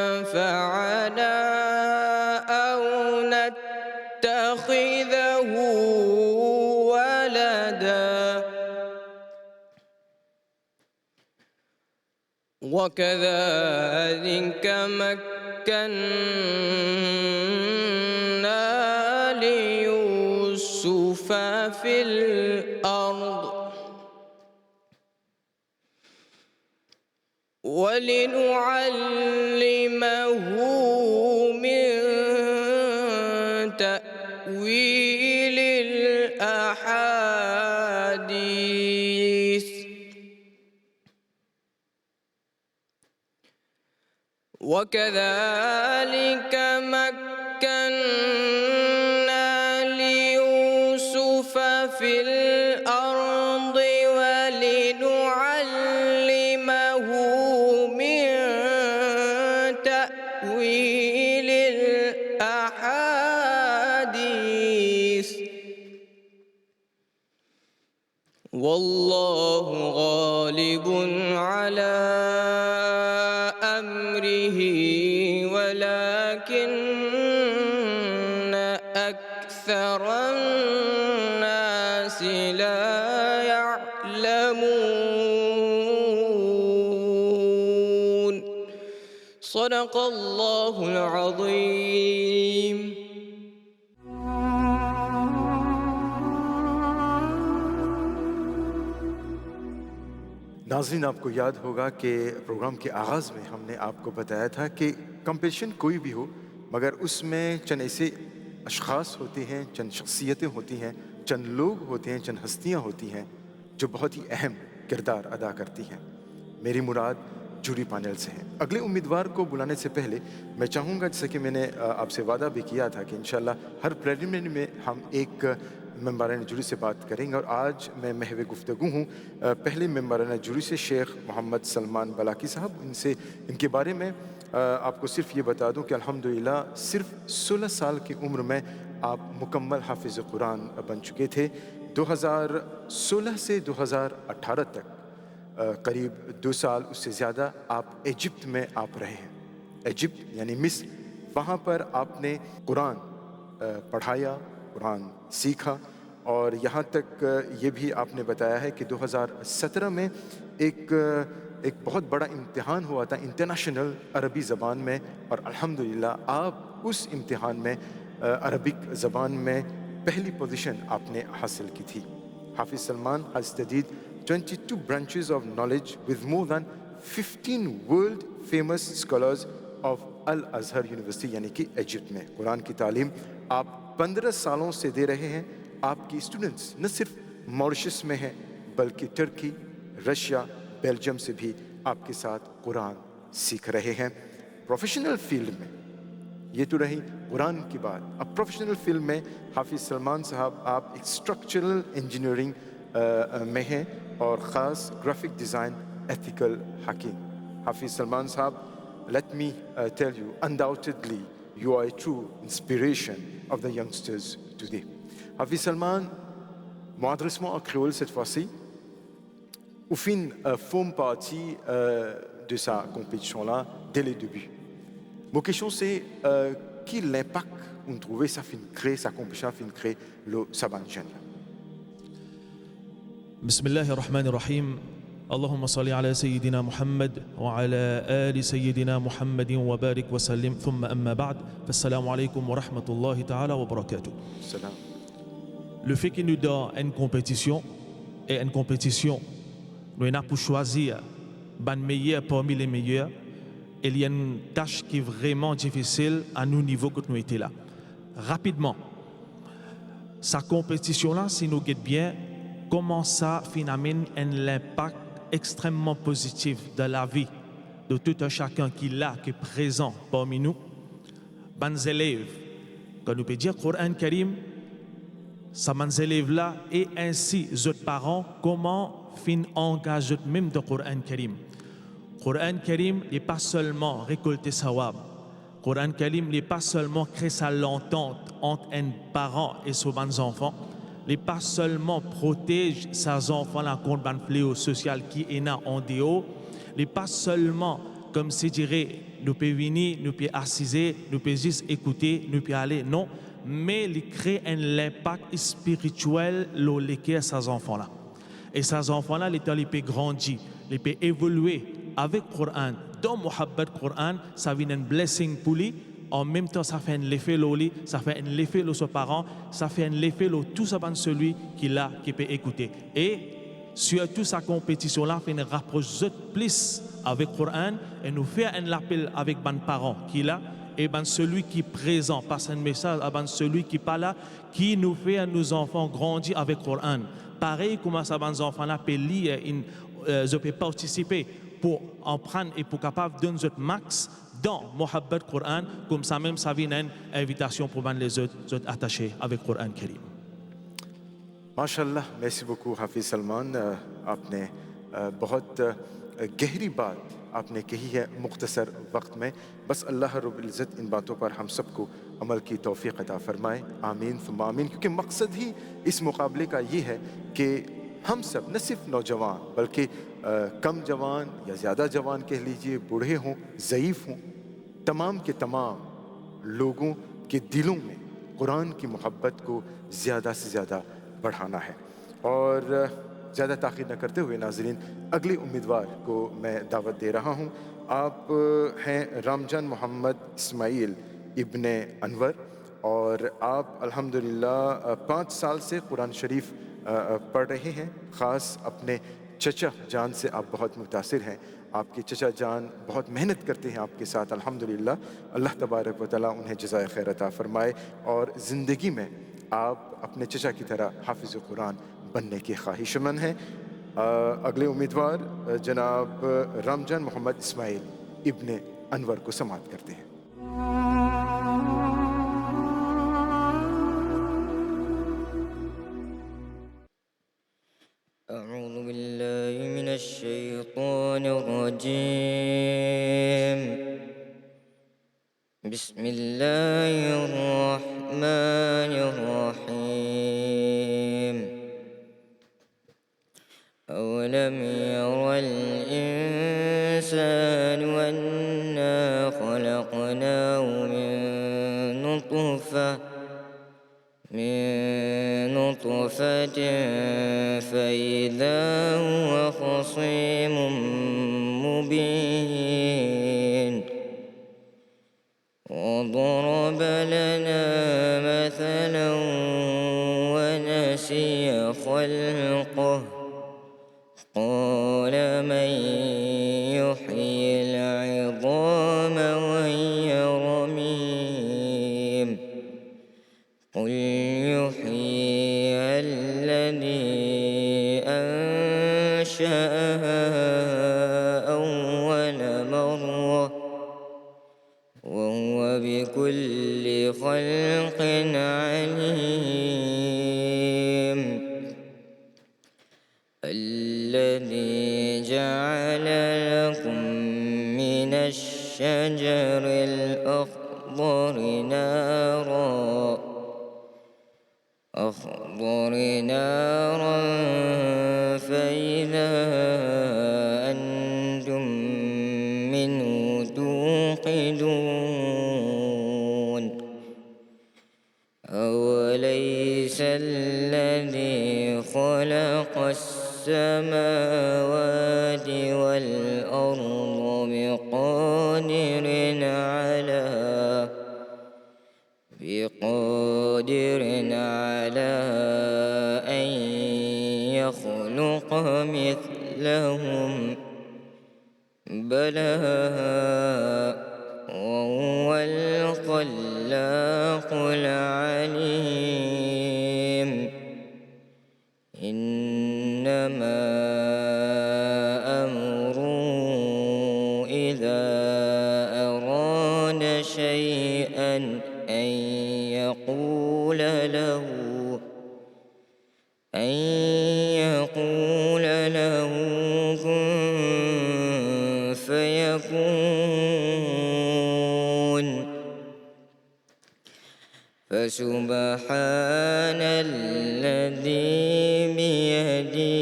ينفعنا أو نتخذه ولدا وكذلك مكنا ليوسف في الأرض ولنعلمه من تأويل الأحاديث وكذلك مكنا ليوسف في الأرض ولنعلمه من تأويل الأحاديث والله غالب على أمره ولكن أكثر الناس لا يعلمون صدق الله العظيم. नाज़रीन, आपको याद होगा कि प्रोग्राम के आगाज़ में हमने आपको बताया था कि कंपटीशन कोई भी हो मगर उसमें चंद ऐसे अशख़ास होते हैं, चंद शख्सियतें होती हैं, चंद लोग होते हैं, चंद हस्तियाँ होती हैं जो बहुत ही अहम किरदार अदा करती हैं। मेरी मुराद जूरी पैनल से है। अगले उम्मीदवार को बुलाने से पहले मैं चाहूँगा, जैसे कि मैंने आपसे वादा भी किया था कि इंशाल्लाह हर प्रेलिमिनरी में हम एक मेंबरान जूरी से बात करेंगे और आज मैं महवे गुफ्तगू हूँ पहले मेंबरान जूरी से शेख मोहम्मद सलमान बलाकी साहब। इनके बारे में आपको सिर्फ ये बता दूँ कि अल्हम्दुलिल्लाह सिर्फ 16 साल की उम्र में आप मुकम्मल हाफिज़ कुरान बन चुके थे। 2016 से 2018 तक करीब 2 साल उससे ज़्यादा आप इजिप्ट में आप रहे हैं। इजिप्ट यानी मिस्र, वहाँ पर आपने कुरान पढ़ाया, कुरान सीखा और यहाँ तक ये भी आपने बताया है कि 2017 में एक बहुत बड़ा इम्तिहान हुआ था इंटरनेशनल अरबी ज़बान में और अल्हम्दुलिल्लाह आप उस इम्तिहान में अरबिक ज़बान में पहली पोजीशन आपने हासिल की थी। हाफिज़ Salman has studied 22 branches of knowledge with more than 15 world famous scholars of Al-Azhar University यानी कि इजिप्ट में। कुरान की तालीम आप 15 सालों से दे रहे हैं। आपकी स्टूडेंट्स न सिर्फ मॉरिशस में हैं बल्कि टर्की, रशिया, बेल्जियम से भी आपके साथ कुरान सीख रहे हैं। प्रोफेशनल फील्ड में ये तो रही कुरान की बात। अब प्रोफेशनल फील्ड में हाफिज़ सलमान साहब आप एक स्ट्रक्चरल इंजीनियरिंग में हैं और ख़ास ग्राफिक डिज़ाइन एथिकल हैकिंग। हाफिज़ सलमान साहब, let me tell you, undoubtedly you are a true inspiration of the youngsters today. Hafiz Salman, modérément en créole cette fois-ci, au fin forme partie de sa compétition-là dès le début. Mon question c'est quel impact un trouver ça fin créer sa compétition fin créer le saban jeune. بسم الله الرحمن الرحيم اللهم صل على سيدنا محمد وعلى آل سيدنا محمد وبارك وسلم ثم أما بعد فالسلام عليكم ورحمة الله تعالى وبركاته. Salam. Le fait qu'il nous donne une compétition et une compétition nous avons pour choisir les meilleurs parmi les meilleurs, il y a une tâche qui est vraiment difficile à nous niveau que nous étions là. Rapidement, sa compétition là, si nous guettons bien, comment ça amène un impact extrêmement positif dans la vie de tout un chacun qui est là, qui est présent parmi nous. Les élèves, quand nous peut dire Coran Karim, ça les élèves là et ainsi les autres parents, comment fin engagent même dans Coran Karim. Coran Karim n'est pas seulement récolter sawab. Coran Karim n'est pas seulement créer sa l'entente entre un parent et ses enfants. Il n'est pas seulement protéger ses enfants contre un fléau social qui est là en dehors. Il n'est pas seulement, comme c'est dirait, nous pouvons venir, nous pouvons assiser, nous pouvons juste écouter, nous pouvons aller. Non, mais il crée un impact spirituel à ces enfants-là. Et ces enfants-là, ils peuvent grandir, ils peuvent évoluer avec le Coran. Dans le Muhabbat Coran, ça vient un blessing pour lui. En même temps, ça fait un effet lui, ça fait un effet aux parents, ça fait un effet tout ça celui qui l'a, qui peut écouter. Et surtout sa compétition là, fait une rapproche plus avec le Coran et nous fait un appel avec les parents qui l'a et celui qui est présent passe un message à celui qui n'est pas là, qui nous fait à nos enfants grandir avec le Coran. Pareil comme ça, les enfants là peuvent lire, je peux participer pour en prendre et pour capable de donner notre max dans Muhabbat Coran, comme ça même ça vient une invitation pour les autres attachés avec Coran Karim. माशाल्लाह, merci beaucoup हाफिज सलमान, आपने बहुत गहरी बात आपने कही है मुख्तसर वक्त में. बस अल्लाह रब्बुल इज़्ज़त इन बातों पर हम सबको अमल की तौफीक अता फरमाए. आमीन सुम्मा आमीन. क्योंकि मकसद ही इस मुकाबले का ये है कि हम सब न सिर्फ नौजवान बल्कि कम जवान या ज़्यादा जवान कह लीजिए, बूढ़े हों, ज़ईफ़ हों, तमाम के तमाम लोगों के दिलों में कुरान की मोहब्बत को ज़्यादा से ज़्यादा बढ़ाना है. और ज़्यादा ताख़ीर न करते हुए नाज़रीन, अगले उम्मीदवार को मैं दावत दे रहा हूँ. आप हैं रामजान मोहम्मद इस्माइल इब्ने अनवर और आप अल्हम्दुलिल्लाह 5 साल से कुरान शरीफ पढ़ रहे हैं. ख़ास अपने चचा जान से आप बहुत मुतासिर हैं. आपके चचा जान बहुत मेहनत करते हैं आपके साथ अल्हम्दुलिल्लाह. अल्लाह तबारक व तआला उन्हें जज़ाए खैर अता फरमाए और ज़िंदगी में आप अपने चचा की तरह हाफिज़ कुरान बनने के ख्वाहिशमंद हैं. अगले उम्मीदवार जनाब रामजान मोहम्मद इस्माइल इब्ने अनवर को समाअत करते हैं. أعوذ بالله من الشيطان الرجيم. بسم الله الرحمن الرحيم. أولم ير الإنسان أنا خلقناه من نطفة فإذا هو خصيم مبين. وضرب لنا مثلا ونسي خلقه قال من يحيي العظام وهي رميم. قل يحييها الذي أنشأها أول مرة وهو بكل خلق عليم. الذي جعل لكم من الشجر الأخضر نارا فإذا أنتم منه توقدون. الذي خلق السماوات والأرض بقادر على أن يخلق مثلهم بلى وهو الخلاق العليم إنما أمره إذا أراد شيئا أن يقول له كن فيكون فسبحان الذي بيده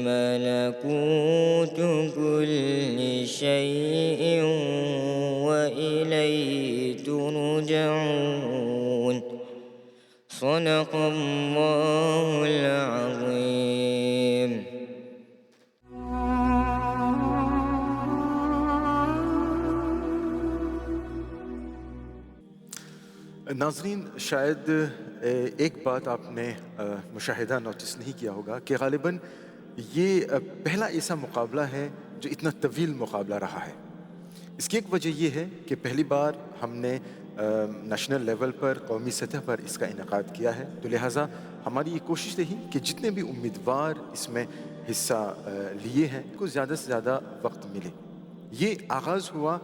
ملكوت كل شيء وإليه ترجعون صدق الله العظيم. ناظرین شاید ایک بات آپ نے مشاہدہ نوٹس نہیں کیا ہوگا کہ غالباً یہ پہلا ایسا مقابلہ ہے جو اتنا طویل مقابلہ رہا ہے. اس کی ایک وجہ یہ ہے کہ پہلی بار ہم نے نیشنل لیول پر قومی سطح پر اس کا انعقاد کیا ہے، تو لہٰذا ہماری یہ کوشش رہی کہ جتنے بھی امیدوار اس میں حصہ لیے ہیں کو زیادہ سے زیادہ وقت ملے. یہ آغاز ہوا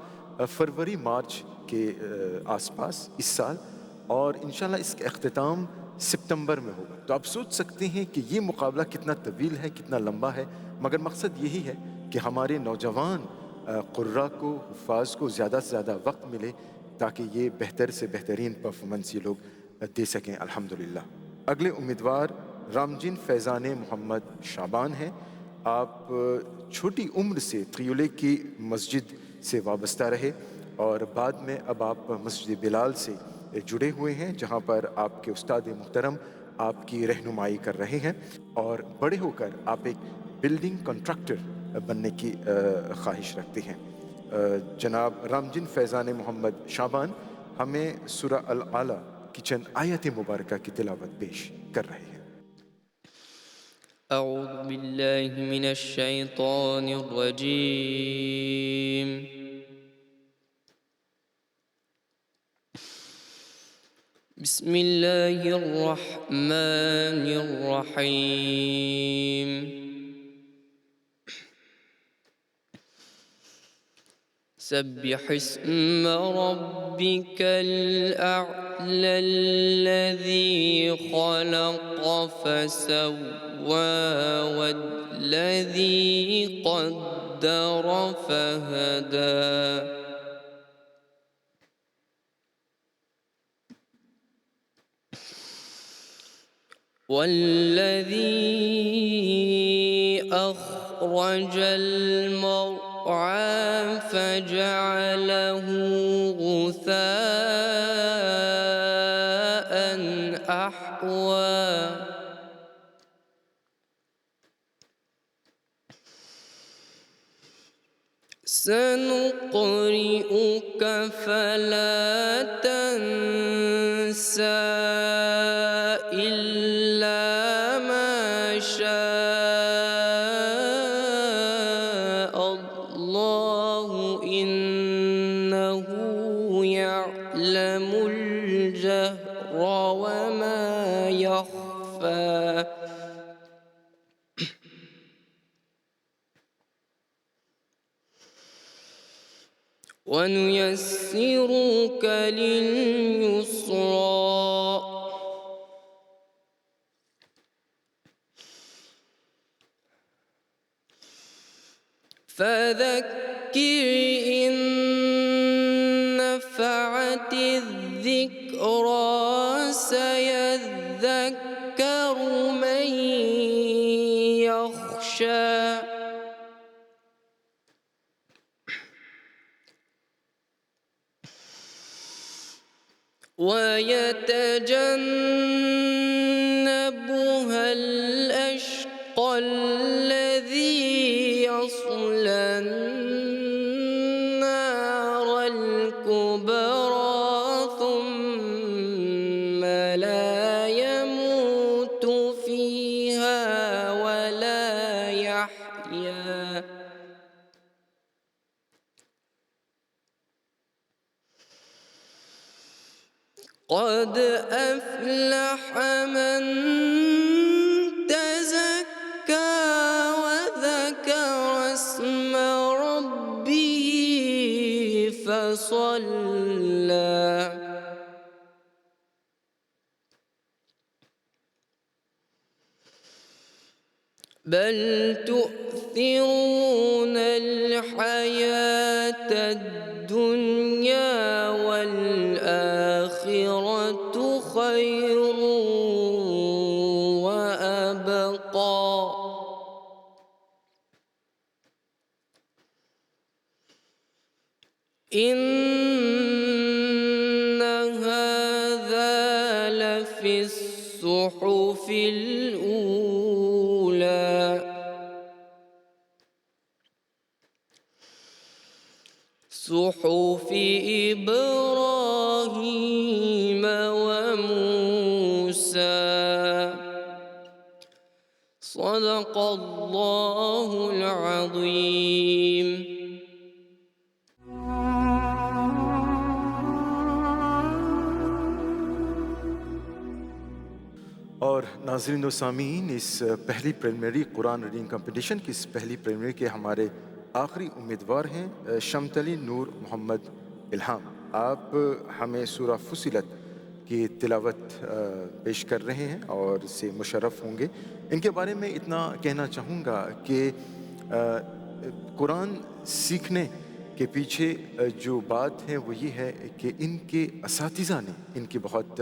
فروری مارچ کے آس پاس اس سال، اور انشاءاللہ اس کا اختتام سپتمبر میں ہوگا. تو آپ سوچ سکتے ہیں کہ یہ مقابلہ کتنا طویل ہے، کتنا لمبا ہے، مگر مقصد یہی ہے کہ ہمارے نوجوان قراء کو، حفاظ کو زیادہ سے زیادہ وقت ملے تاکہ یہ بہتر سے بہترین پرفارمنس یہ لوگ دے سکیں الحمدللہ. اگلے امیدوار رامجن فیضان محمد شعبان ہیں. آپ چھوٹی عمر سے تریولے کی مسجد سے وابستہ رہے اور بعد میں اب آپ مسجد بلال سے جڑے ہوئے ہیں، جہاں پر آپ کے استاد محترم آپ کی رہنمائی کر رہے ہیں، اور بڑے ہو کر آپ ایک بلڈنگ کنٹریکٹر بننے کی خواہش رکھتے ہیں. جناب رامجن فیضان محمد شعبان ہمیں سورہ العلیٰ کی چند آیت مبارکہ کی تلاوت پیش کر رہے ہیں. اعوذ باللہ من الشیطان الرجیم. بسم اللہ الرحمن الرحیم. سبح اسم ربك الأعلى الذي خلق فسوى والذي قدر فهدى والذي أخرج المرعى فجعله غثاء أحوى سنقرئك فلا تنسى إلا ما شاء الله إنه يعلم الجهر وما يخفى ونيسرك لليسرى فذكر إن نفعت الذكرى سيذكر من يخشى ويتجنبها أيها الأشقى الذي يصلى النار الكبرى ثم لا يموت فيها ولا يحيا قد أفلح من تزكى وذكر اسم ربه فصلى بل تؤثرون الحياة الدنيا والآخرة خير وأبقى إن هذا لفي الصحف الأولى صحف إبراهيم وموسى صدق الله العظيم. اور ناظرین و سامعین، اس پہلی پریلیمنری قرآن ریڈنگ کمپٹیشن کی اس پہلی پریلیمنری کے ہمارے آخری امیدوار ہیں شمتلی نور محمد الہام. آپ ہمیں سورہ فصلت کی تلاوت پیش کر رہے ہیں اور اس سے مشرف ہوں گے. ان کے بارے میں اتنا کہنا چاہوں گا کہ قرآن سیکھنے کے پیچھے جو بات ہے وہ یہ ہے کہ ان کے اساتذہ نے ان کی بہت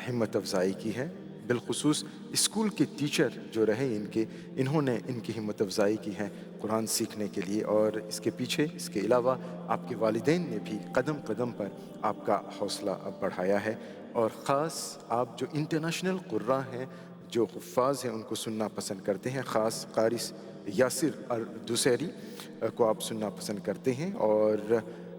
ہمت افزائی کی ہے. بالخصوص اسکول کے ٹیچر جو رہے انہوں نے ان کی ہمت افزائی کی ہے قرآن سیکھنے کے لیے. اور اس کے پیچھے اس کے علاوہ آپ کے والدین نے بھی قدم قدم پر آپ کا حوصلہ بڑھایا ہے. اور خاص آپ جو انٹرنیشنل قراء ہیں، جو حفاظ ہیں، ان کو سننا پسند کرتے ہیں. خاص قاری یاسر الدوسری کو آپ سننا پسند کرتے ہیں اور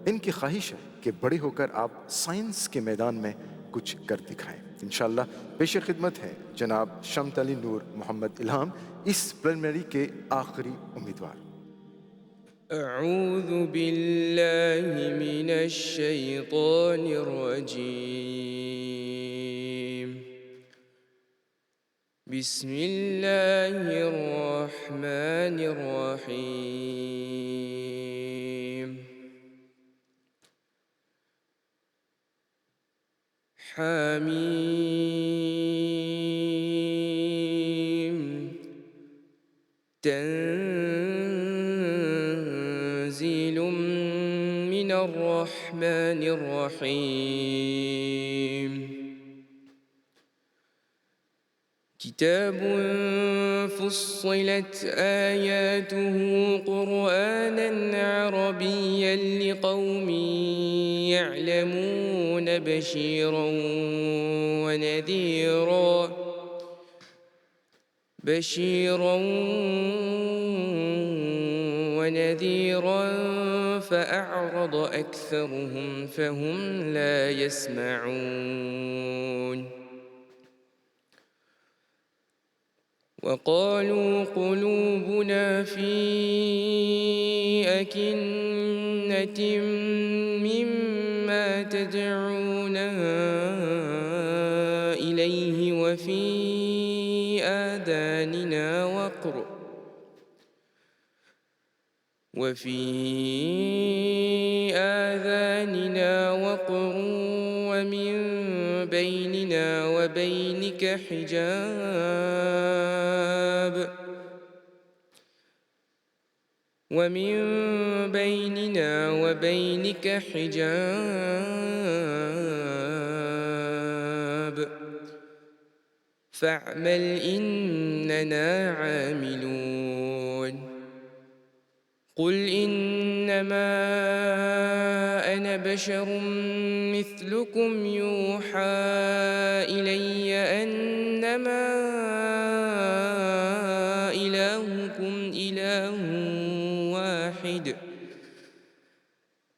ان کی خواہش ہے کہ بڑے ہو کر آپ سائنس کے میدان میں کچھ کر دکھائیں. انشاءاللہ پیش خدمت ہے جناب شمتلی نور محمد الہام، اس پریلیمنری کے آخری امیدوار. أعوذ بالله من الشيطان الرجيم. بسم الله الرحمن الرحيم. حميم. تنزيل من الرحمن الرحيم. كتاب فصلت آياته قرآنا عربيا لقوم يعلمون بشيرا ونذيرا فأعرض أكثرهم فهم لا يسمعون. وقالوا قلوبنا في أكنة مما تدعونا إليه وفي آذاننا وقر ومن بيننا وبينك حجاب فاعمل إننا عاملون. قل إنما أنا بشر مثلكم يوحى إلي أنما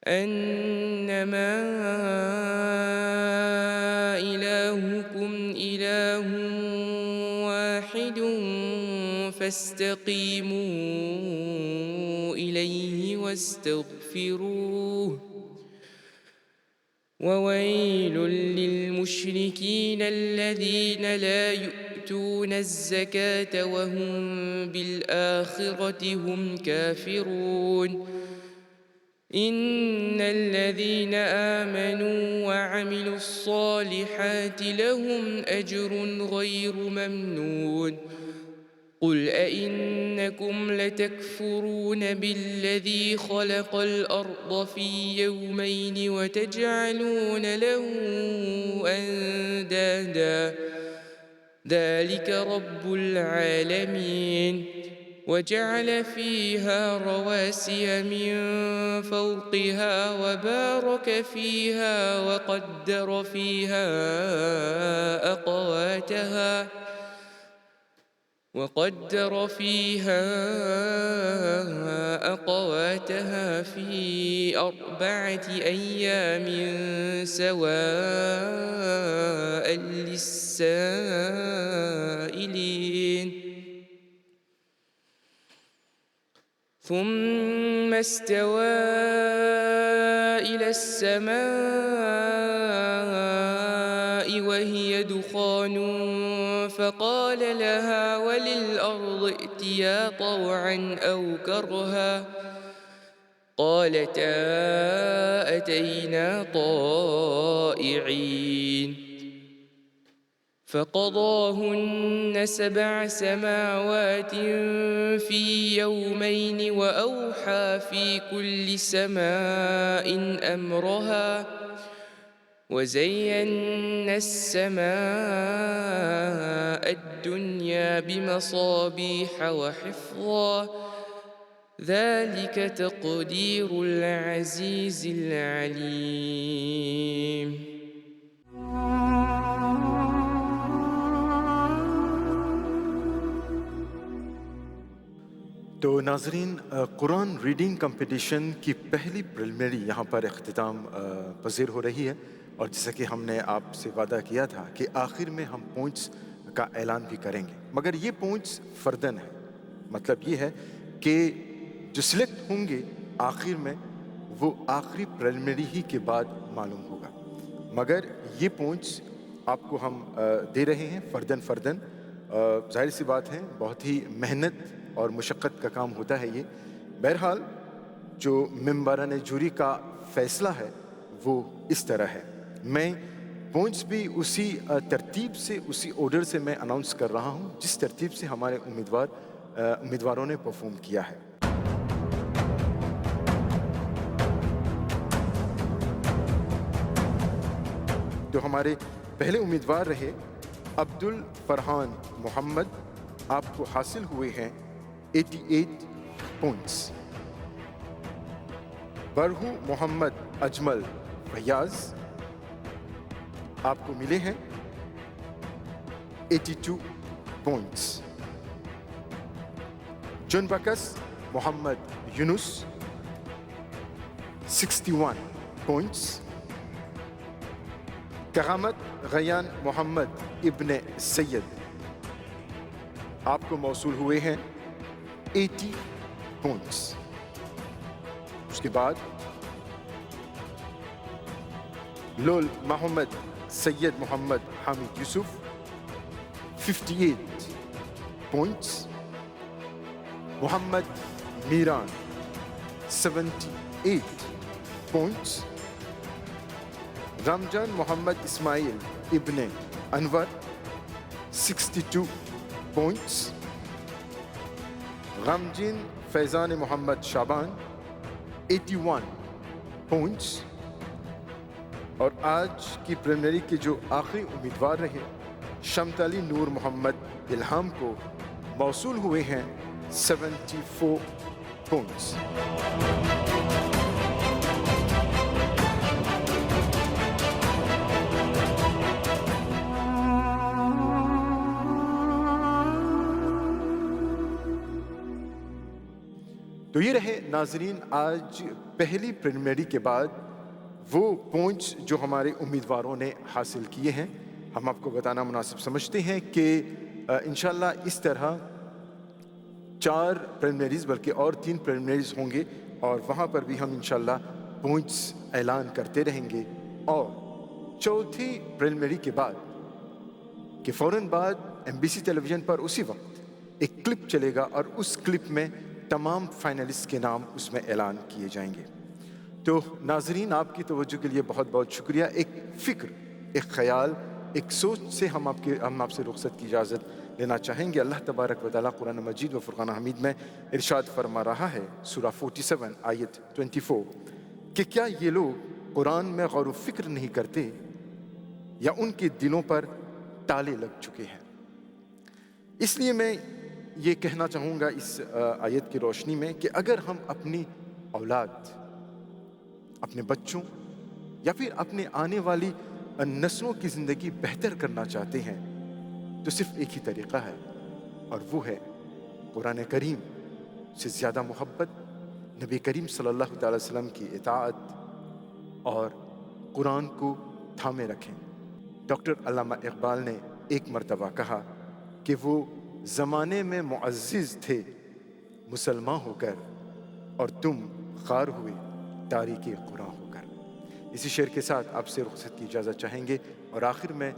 أنما إلهكم إله واحد فاستقيموا إليه واستغفروه وويل للمشركين الذين لا يؤتون الزكاة وهم بالآخرة هم كافرون إن الذين آمنوا وعملوا الصالحات لهم أجر غير ممنون قل أئنكم لتكفرون بالذي خلق الأرض في يومين وتجعلون له أندادا ذلك رب العالمين وجعل فيها رواسي من فوقها وبارك فيها وقدر فيها أقواتها في 4 أيام سواء للسائلين ثم استوى إلى السماء وهي دخان فقال لها وللأرض ائتيا طوعا أو كرها قالتا أتينا طائعين فقضاهن 7 سماوات في يومين وأوحى في كل سماء أمرها وزينا السماء الدنيا بمصابيح وحفظا ذلك تقدير العزيز العليم تو ناظرین قرآن ریڈنگ کمپٹیشن کی پہلی پریلیمنری یہاں پر اختتام پذیر ہو رہی ہے، اور جیسا کہ ہم نے آپ سے وعدہ کیا تھا کہ آخر میں ہم پوائنٹس کا اعلان بھی کریں گے، مگر یہ پوائنٹس فردن ہے، مطلب یہ ہے کہ جو سلیکٹ ہوں گے آخر میں وہ آخری پریلیمنری ہی کے بعد معلوم ہوگا، مگر یہ پوائنٹس آپ کو ہم دے رہے ہیں فردن ظاہر سی بات ہے بہت ہی محنت اور مشقت کا کام ہوتا ہے یہ۔ بہرحال جو ممبران جوری کا فیصلہ ہے وہ اس طرح ہے، میں پوائنٹس بھی اسی ترتیب سے اسی آرڈر سے میں اناؤنس کر رہا ہوں جس ترتیب سے ہمارے امیدواروں نے پرفارم کیا ہے۔ تو ہمارے پہلے امیدوار رہے عبدالفرحان محمد، آپ کو حاصل ہوئے ہیں 88 پوائنٹس۔ برہو محمد اجمل فیاض، آپ کو ملے ہیں 82 پوائنٹس۔ جنبکس محمد یونس 61 پوائنٹس۔ کرامت غیان محمد ابن سید، آپ کو موصول ہوئے ہیں 80 پوائنٹس۔ اس کے بعد لول محمد سید محمد حامد یوسف 58 پوائنٹس۔ محمد میران 78 پوائنٹس۔ رمضان محمد اسماعیل ابن انور 62 پوائنٹس۔ غمجین فیضان محمد شابان 81 پوائنٹس۔ اور آج کی پریلیمنری کے جو آخری امیدوار رہے شمت علی نور محمد الہام کو موصول ہوئے ہیں 74 پوائنٹس۔ تو یہ رہے ناظرین آج پہلی پریلیمنری کے بعد وہ پوائنٹس جو ہمارے امیدواروں نے حاصل کیے ہیں. ہم آپ کو بتانا مناسب سمجھتے ہیں کہ انشاءاللہ اس طرح 4 پریلیمنریز بلکہ اور 3 پریلیمنریز ہوں گے اور وہاں پر بھی ہم انشاءاللہ پوائنٹس اعلان کرتے رہیں گے. اور چوتھی پریلیمنری کے بعد کہ فوراً بعد MBC ٹیلی ویژن پر اسی وقت ایک کلپ چلے گا اور اس کلپ میں تمام فائنلسٹ کے نام اس میں اعلان کیے جائیں گے. تو ناظرین آپ کی توجہ کے لیے بہت بہت شکریہ. ایک فکر، ایک خیال، ایک سوچ سے ہم آپ سے رخصت کی اجازت لینا چاہیں گے. اللہ تبارک و تعالیٰ قرآن مجید و فرقان حمید میں ارشاد فرما رہا ہے سورہ 47 آیت 24 کہ کیا یہ لوگ قرآن میں غور و فکر نہیں کرتے یا ان کے دلوں پر تالے لگ چکے ہیں. اس لیے میں یہ کہنا چاہوں گا اس آیت کی روشنی میں کہ اگر ہم اپنی اولاد، اپنے بچوں یا پھر اپنے آنے والی نسلوں کی زندگی بہتر کرنا چاہتے ہیں تو صرف ایک ہی طریقہ ہے اور وہ ہے قرآن کریم سے زیادہ محبت، نبی کریم صلی اللہ تعالی وسلم کی اطاعت اور قرآن کو تھامے رکھیں. ڈاکٹر علامہ اقبال نے ایک مرتبہ کہا کہ وہ زمانے میں معزز تھے مسلمان ہو کر اور تم خوار ہوئے تاریک قرآن ہو کر. اسی شعر کے ساتھ آپ سے رخصت کی اجازت چاہیں گے اور آخر میں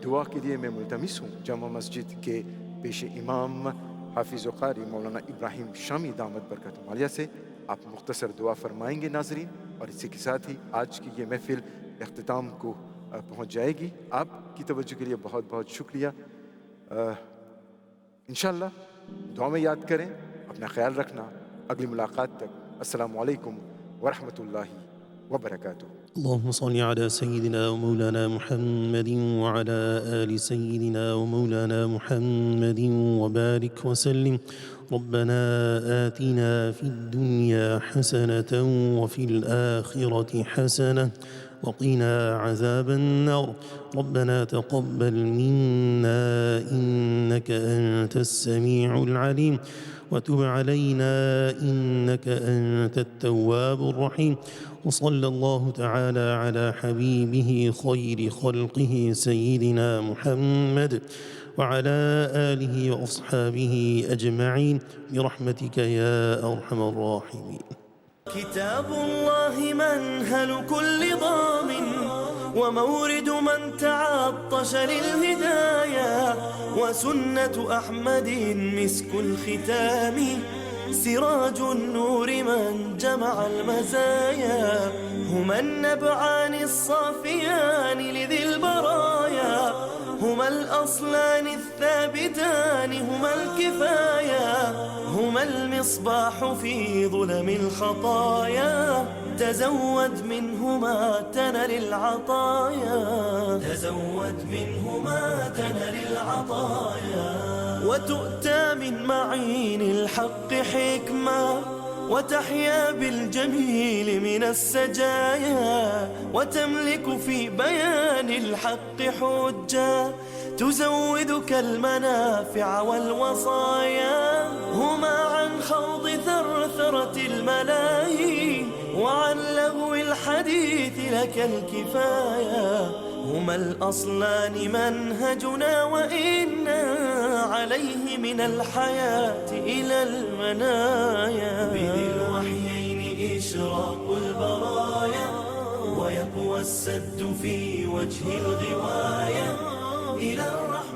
دعا کے لیے میں ملتمس ہوں جامع مسجد کے پیش امام حافظ و قاری مولانا ابراہیم شامی دامت برکاتہ عالیہ سے. آپ مختصر دعا فرمائیں گے ناظرین اور اسی کے ساتھ ہی آج کی یہ محفل اختتام کو پہنچ جائے گی. آپ کی توجہ کے لیے بہت بہت شکریہ. انشاءاللہ دعا میں یاد کریں. اپنا خیال رکھنا. اگلی ملاقات تک السلام علیکم ورحمۃ اللہ وبرکاتہ. اللهم صل على سيدنا ومولانا محمد وعلى آل سيدنا ومولانا محمد وبارك وسلم. ربنا آتنا في الدنيا حسنة وفي الآخرة حسنة وقنا عذاب النار. ربنا تقبل منا إنك أنت السميع العليم وتب علينا إنك أنت التواب الرحيم. وصلى الله تعالى على حبيبه خير خلقه سيدنا محمد وعلى آله وأصحابه أجمعين برحمتك يا أرحم الراحمين. كتاب الله منهل كل ضامن ومورد من تعطش للهدايا وسنة أحمد مسك الختام سراج النور من جمع المزايا هما النبعان الصافيان لذي البرايا هما الأصلان الثابتان هما الكفايا هما المصباح في ظلم الخطايا تزود منهما تنل العطايا تزود منهما تنل العطايا وتؤتى من معين الحق حكمة وتحيا بالجميل من السجايا وتملك في بيان الحق حجة تزودك المنافع والوصايا هما عن خوض ثرثرة الملاهي وعن لغو الحديث لك الكفاية هما الأصلان منهجنا وإنا عليه من الحياة إلى المنايا بذي الوحيين إشراق البرايا ويقوى السد في وجه الغواية إلى الرحمة